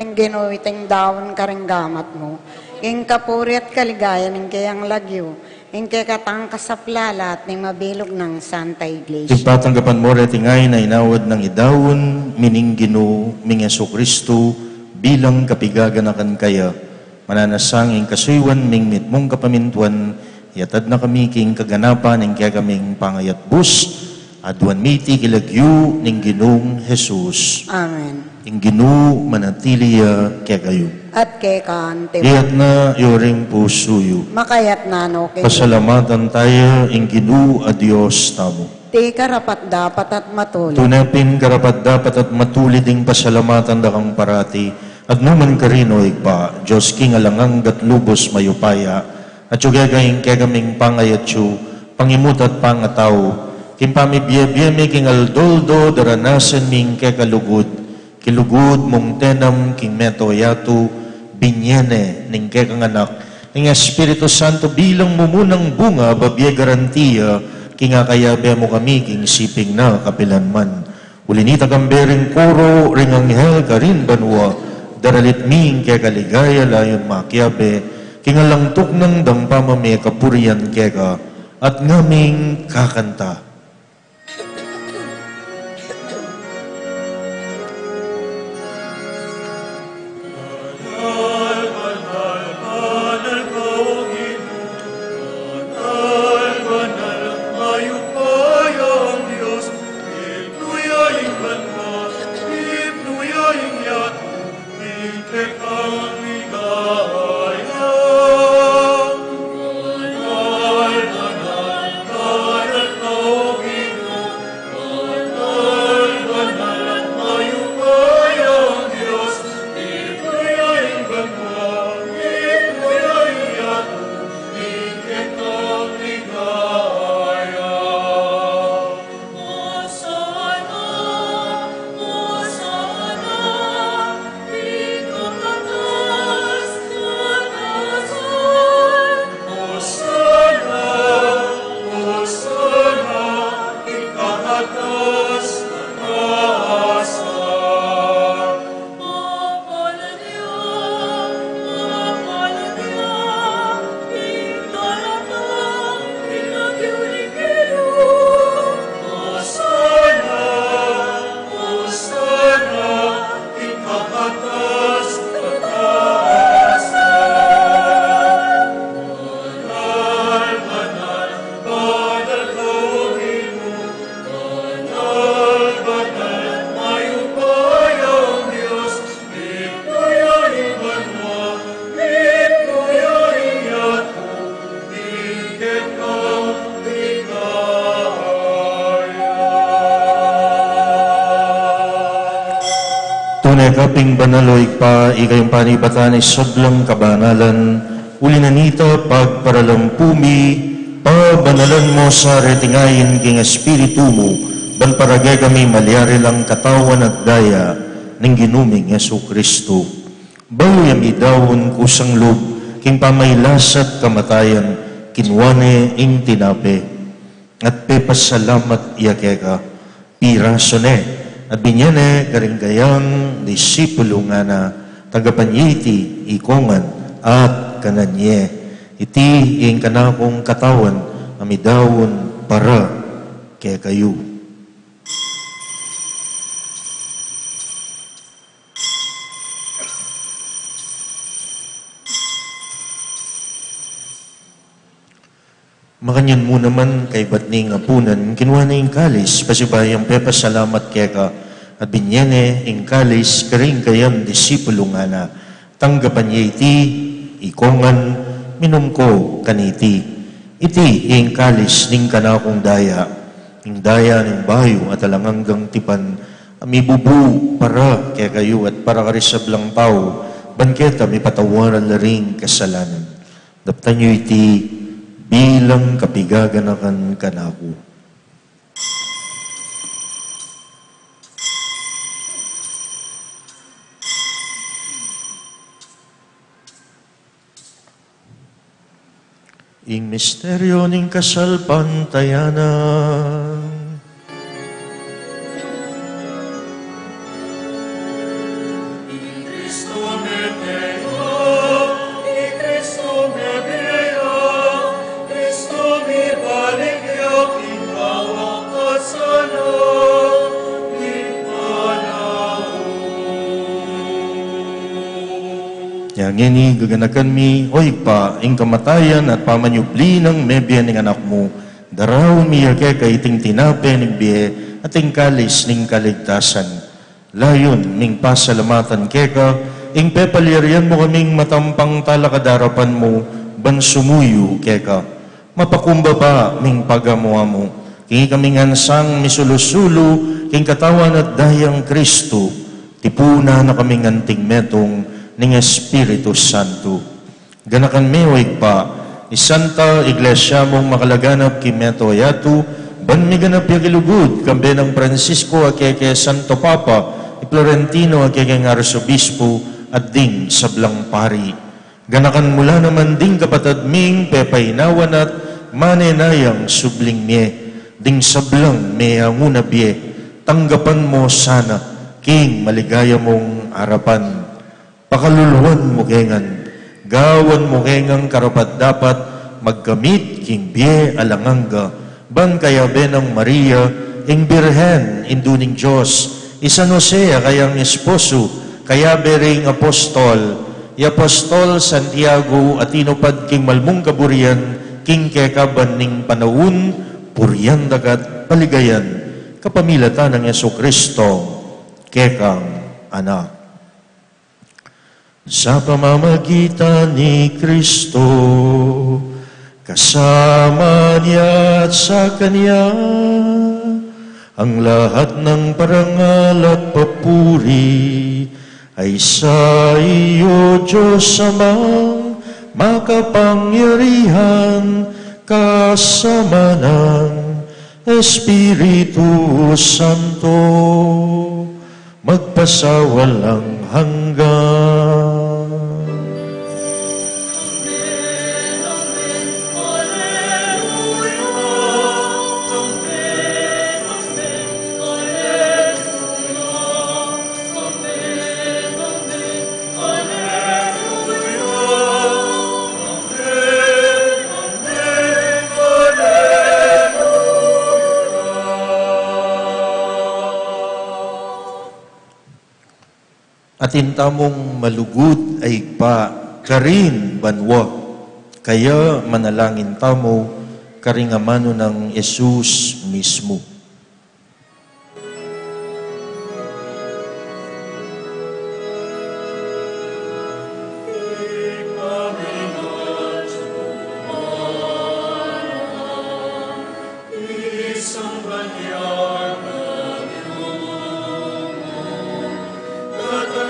Ang ginuwiting daon karinggamat mo, ing kapuri at kaligayan ng kayang lagyo, ing kay katang kasaplalat ng mabilog ng Santa Iglesia. Tigpatanggapan mo retingay na inawad ng idawon, mining Ginoo, ming Yesu Kristo, bilang kapigaganakan kaya, mananasang ing kasuywan, ming mitmong kapamintuan, yatad na kami king kaganapan ng kaya kaming pangayat bus, adwan miti kilagyu ng Ginoong Jesus. Amen. Ing Ginoo manatiliya kaya kayo. At kay kante, Iyat na yoring pusuyo. makayat na no kay Pasalamatan tayo ing Ginoo a Dios tamo. ti karapat dapat at matuloy. Tunapin karapat dapat at matulid ing pasalamatan dakang parati. At naman karino igpa, Diyos king alangang gatlubos mayupaya. At yugagaying kaya kaming pangayatyo, pangimut at pangataw, kimpamibiyebiyeme king aldoldo, daranasan ming kaya kalugod, kilugod mong tenam king metoyato, binyene ning kaya kang anak, ning Espiritu Santo bilang mumunang bunga, babye garantiya, king akayabe mo kami king siping na kapilanman. Ulinita kambering koro, ring anghel karin banwa, daralit ming kaya kaligaya layon makyabe, kingalangtok ng dampamame kapurian kega at ngaming kakanta. Oh kaping banaloy pa, ikayong panibatan ay sablang kabanalan, uli na nita pagparalampumi, pabanalan mo sa retingayin king espiritu mo, ban paragay kami malyari lang katawan at daya, ng ginuming Yesu Kristo. Bawiyam idawon kusang loob, king pamaylas at kamatayan, kinwane ing tinape, at pepasalamat iyakeka, pirasone, at binyane karinggayang disipulo nga na tagapanyiti ikongan at kananye. Iti ing kanakong katawan amidawon para kaya kayo. Makanyan mo naman kay batning apunan, kinuha na ing kalis, pasibayang pepasalamat keka, at binyane ing kalis, karing kayam disipulo nga na, tanggapan niya iti, ikongan, minum ko kaniti. Iti ing kalis ning kanakong daya, ing daya ning bayo at alanganggang tipan, amibubu para kaya kayo at para karisablang tao, banketa may patawaran na ring kasalanan. Daptan niyo iti, bilang kapigaganakan kanako. Ing misteryo ning kasalpantayanan, yang ini gaganakan mi, oy pa, ing kamatayan at pamanyubli ng mebiya ng anak mo, daraw miya kaya iting tinape ng biye at ing kalis ng kaligtasan. Layon, ming pasalamatan keka, ing pepalirian mo kaming matampang talakadarapan mo, ban sumuyo keka. Mapakumbaba ming pagamuha mo, kingi kaming ansang misulusulo, king katawan at dayang Kristo, tipuna na kaming anting metong, ning Espiritu Santo. Ganakan meoy pa, ni Santa Iglesia mong makalaganap kimeto ayatu, ban mi ganap yakilugud, kambe ng Francisco akeke Santo Papa, i Florentino akeke ng Arsobispo, at ding sablang pari. Ganakan mula naman ding kapatad ming pepainawan at manenayang subling mie, ding sablang meyanguna bie, tanggapan mo sana, king maligaya mong harapan. Pakaluluan mo kengan, gawan mo kengang karapat dapat maggamit king biye alanganga, ban kaya benang Maria, ing Birhen, induning Diyos, San Jose, kayang esposo, kaya bering apostol, i Apostol Santiago, at inupad king malmong kaburian, king kekaban ning panahon, puriyan dagat paligayan, kapamilatan ng Yesu Kristo, kekang anak. Sa pamamagitan ni Kristo, kasama niya at sa Kanya, ang lahat ng parangal at papuri ay sa iyo, Diyos Amang makapangyarihan, kasama ng Espiritu Santo, magpasawalang hanggan. At intamong malugod ay pa karin banwa, kaya manalangin tamo karingamano ng Jesus mismo. Thank you.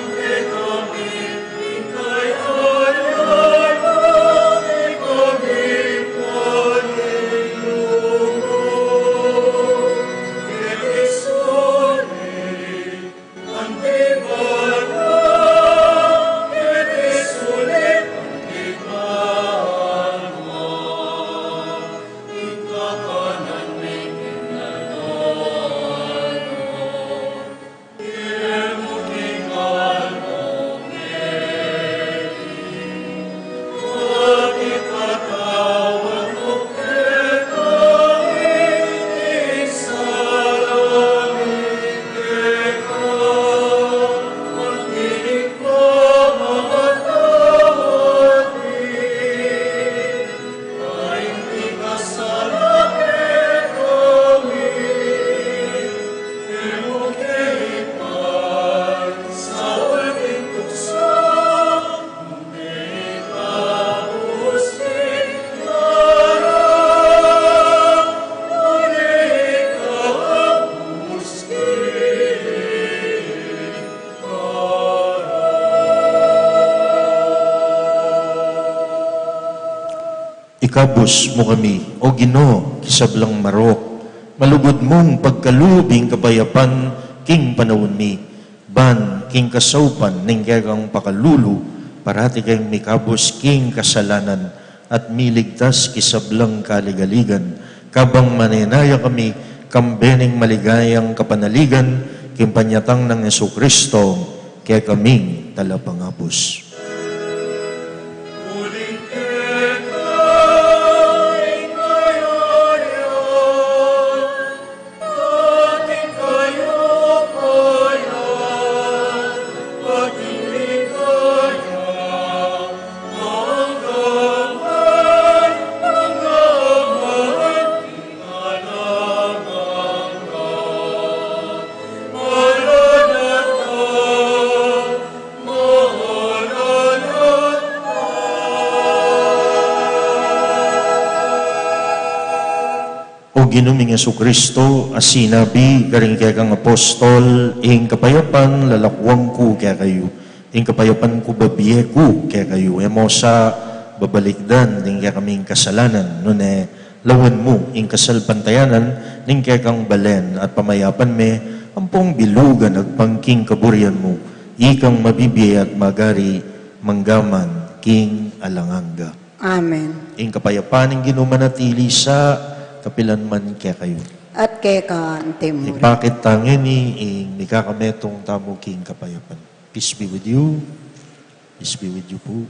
Ikabus mo kami, o Ginoo, kisablang marok. Malugod mong pagkalubing kapayapan, king panahon mi. Ban, king kasaupan, ning kayang pakalulu, parati kayong mikabos, king kasalanan, at miligtas kisablang kaligaligan. Kabang manenaya kami, kambening maligayang kapanaligan, kimpanyatang ng Jesucristo, kaya kaming talapangabos. Ginuming Jesucristo, as sinabi, karing kaya kang apostol, ing kapayapan, lalakwang ko kaya kayo. Ing kapayapan ko babiye ko kaya kayo. Emo sa babalikdan, ning kaya kaming kasalanan. Nun lawan mo, ing kasalpantayanan, ning kaya kang balen, at pamayapan me, ampong bilugan, agpangking kaburian mo, ikang mabibiye at magari, manggaman, king alanganga. Amen. Ing kapayapan, ing ginumanatili sa kapilan man kaya kayo. At kaya ka, Timur. Ipakit tangin ni mikakametong tamo king kapayapan. Peace be with you. Peace be with you po.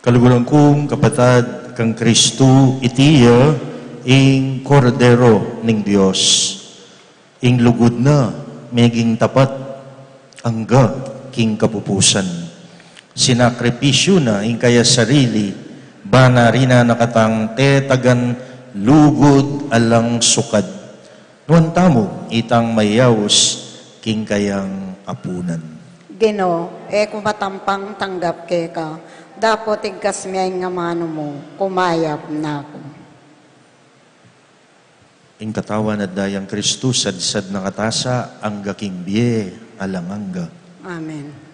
Kaluguran kong kapatad kang Kristo itiya ing kordero ning Dios. Ing lugod na meging tapat angga king kapupusan. Sinakripisyo na ing kaya sarili bana rina nakatang tagan lugod alang sukad. Nuan tamo itang mayaws king kayang apunan. Gino, kumatampang tanggap kay ka. Dapat igkas miyay nga mano mo, kumayap na ako. Ing katawan at dayang Kristus, sad-sad na katasa, ang gaking biye, alanganga. Amen.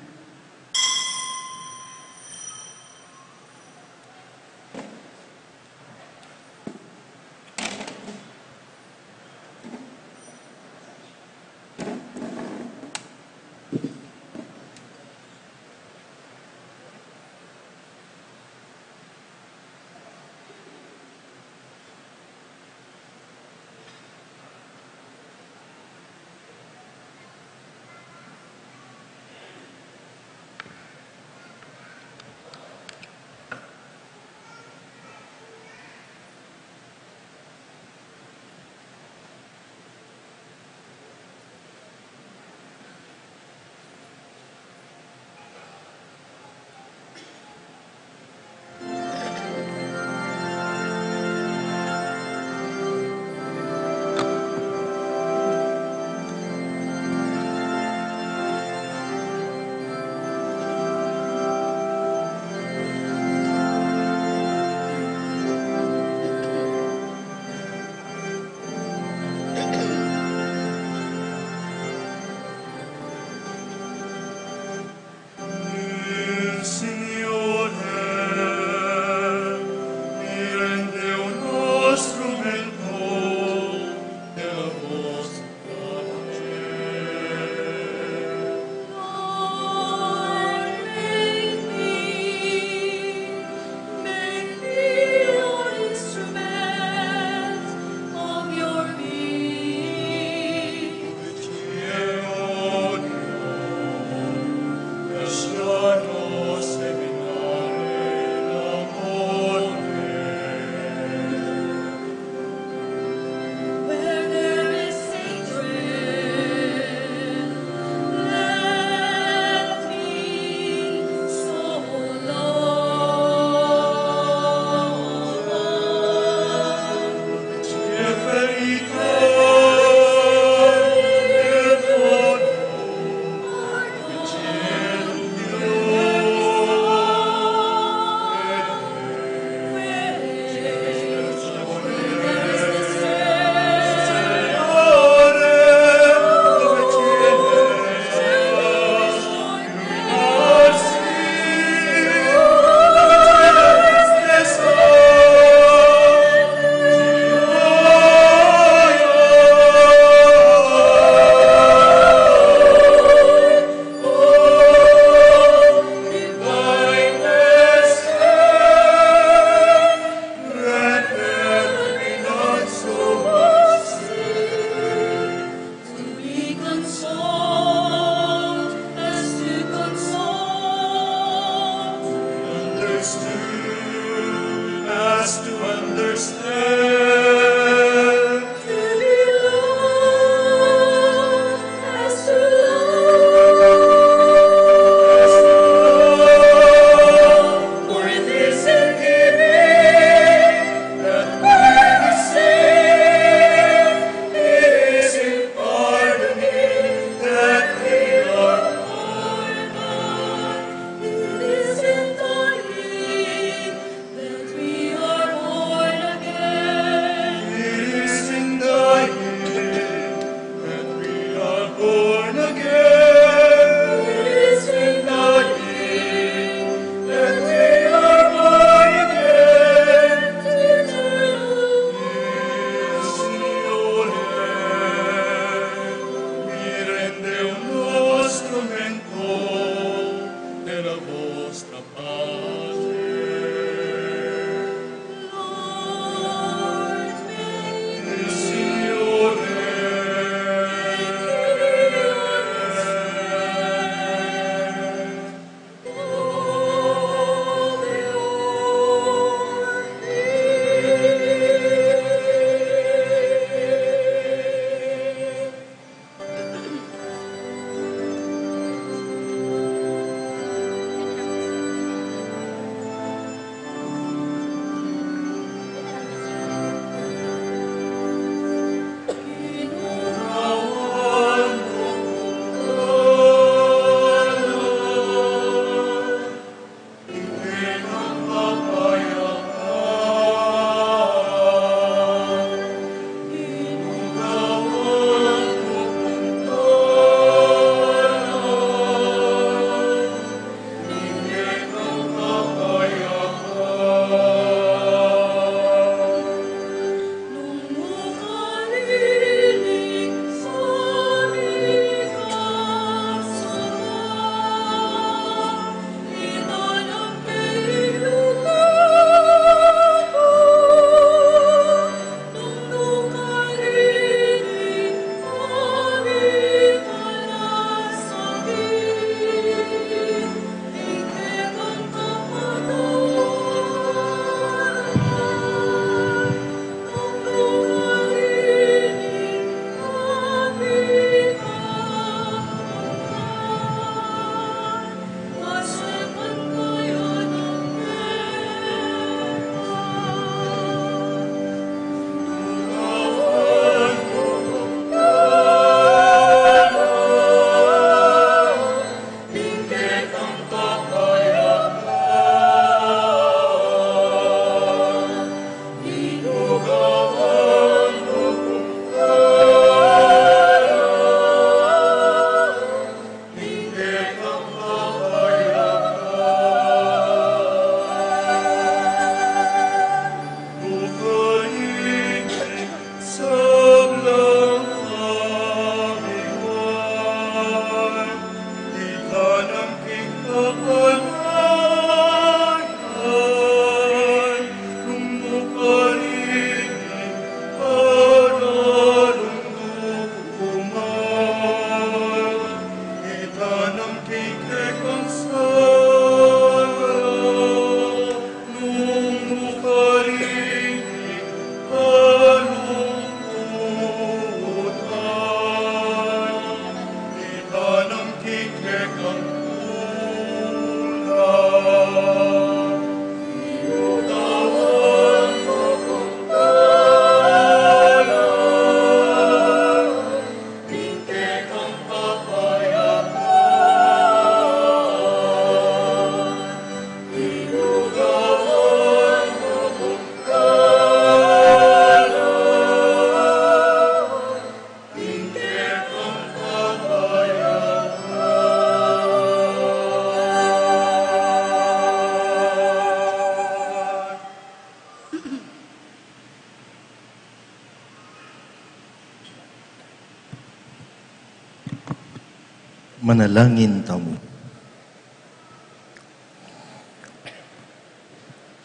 Manalangin tamo.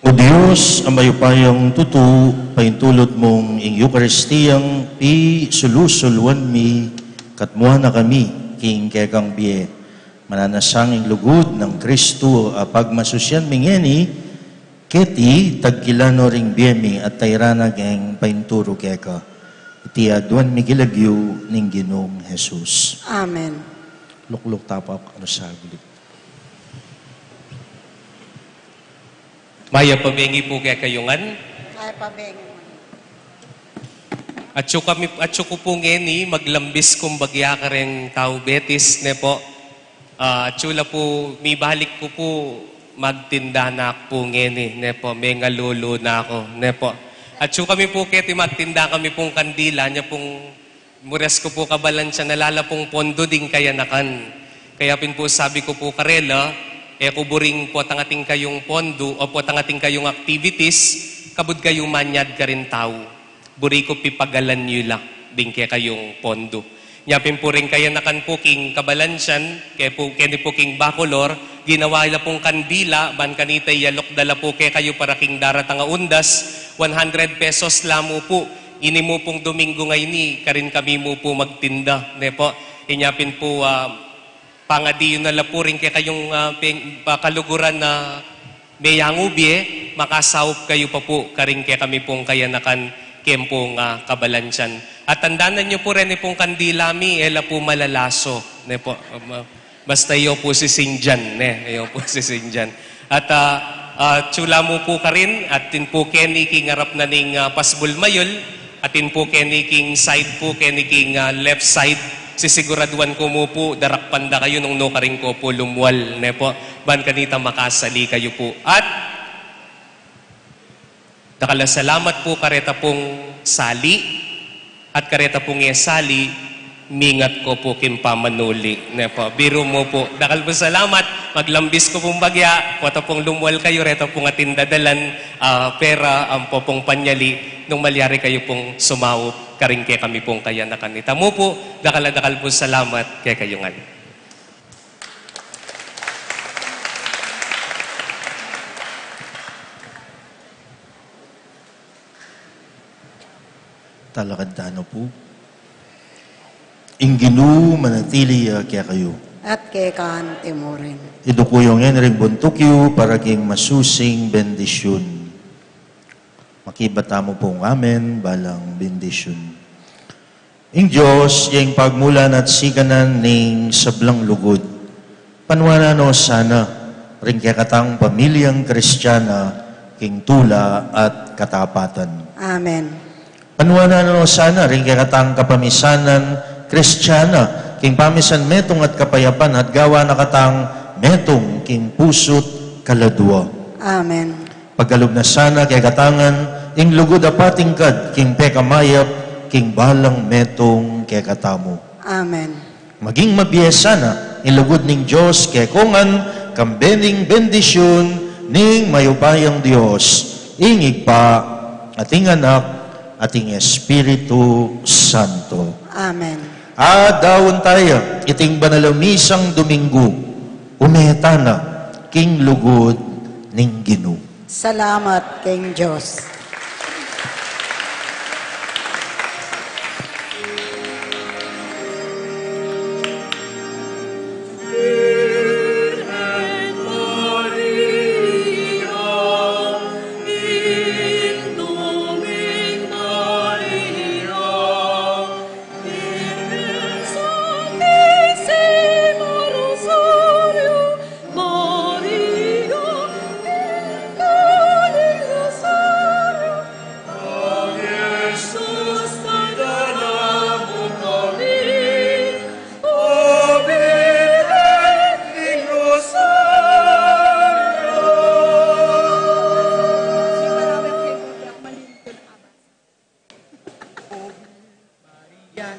O Diyos, ang mayupayang tutu, paintulot mong ing Eukaristiyang sulusuluan mi, katmuha na kami, king kekang biye. Mananasang ing lugod ng Kristo, pagmasusyan mingeni, keti, tagkilano ring biyemi, at tayranag ang painturo keka. Iti aduan mi gilagyo ning Ginoong Jesus. Amen. Lukluk tapak, ano saglit. Maya pamengi po kaya kayungan. Ay, pabengi mo. At ko po ngeni, maglambis kong bagya ka rin tao betis, ne po. Tsula po, may balik ko po, magtinda na po ngeni, ne po. May ngalulo na ako, ne po. At kami po keti magtinda kami pong kandila, niya pong muras ko po kabalansya, nalala pong pondo ding kayanakan. Kaya pin po sabi ko po karela, kuburing po tangating kayong pondo o po tangating kayong activities, kabud kayong manyad ka rin tao. Buri ko pipagalan nyo lang, ding kaya kayong pondo. Nyapin po rin kaya nakan po king kabalansyan, kaya po king bacolor, ginawa nila pong kandila, ban kanita yalok dala po kaya kayo para king daratang undas, 100 pesos lamo po. Ini mo pong Domingo ngayon ni, karin kami mo po magtinda. Ne po, inyapin po, pangadiyo na lapurin kaya kayong kaluguran na mayangubye, makasawop kayo pa po, karing kaya kami pong kayanakan kempong kabalansyan. At tandaanan nyo po rin pong kandilami, ela po malalaso. Ne po, basta iyo po si Sinjan, ne, iyo po si Sinjan. At tsula mo po ka rin, at tin po keni king harap na ning pasbul mayol, at tin po keni king side po, keni king left side, sisiguraduan ko mo po, darakpanda kayo nung nukaring ko po lumwal, ne po. Ban kanita makasali kayo po. At salamat po kareta pong sali, at kareta pong sali, mingat ko po kimpamanuli. Ne po, biro mo po. Dakal po salamat, maglambis ko pong bagya, wata pong lumwal kayo, reta pong atindadalan, pera, ang po pong panyali, nung malyari kayo pong sumawop, karing kaya kami pong kaya nakanita mo po, dakal po salamat kaya kayungan. Talakadano po. Inginu manatili kaya kayo. At kay kaan timurin. Ito po yung ring buntukyo para king masusing bendisyon. Makibata mo pong amen, balang bendisyon. Ing Diyos, yung pagmulan at siganan ning sablang lugod. Panwana no sana, ring kaya katang pamilyang Kristiyana, king tula at katapatan. Amen. Panwana no sana, ring kaya katang kapamisanan, Kristiyana, king pamisan metong at kapayapan at gawa na katang metong king pusot kaladwa. Amen. Pagkalog na sana kay katangan, ing lugod apating kad, king pekamayap, king balang metong kay katamo. Amen. Maging mabiyesa na, ilugod ning Diyos kay kungan, kambening bendisyon, ning mayupayang Diyos, ingig pa, ating anak, ating Espiritu Santo. Amen. Daon tayo, iting banalamisang Domingo, umeta na, king lugod ning Ginoo. Salamat King Diyos. Yan.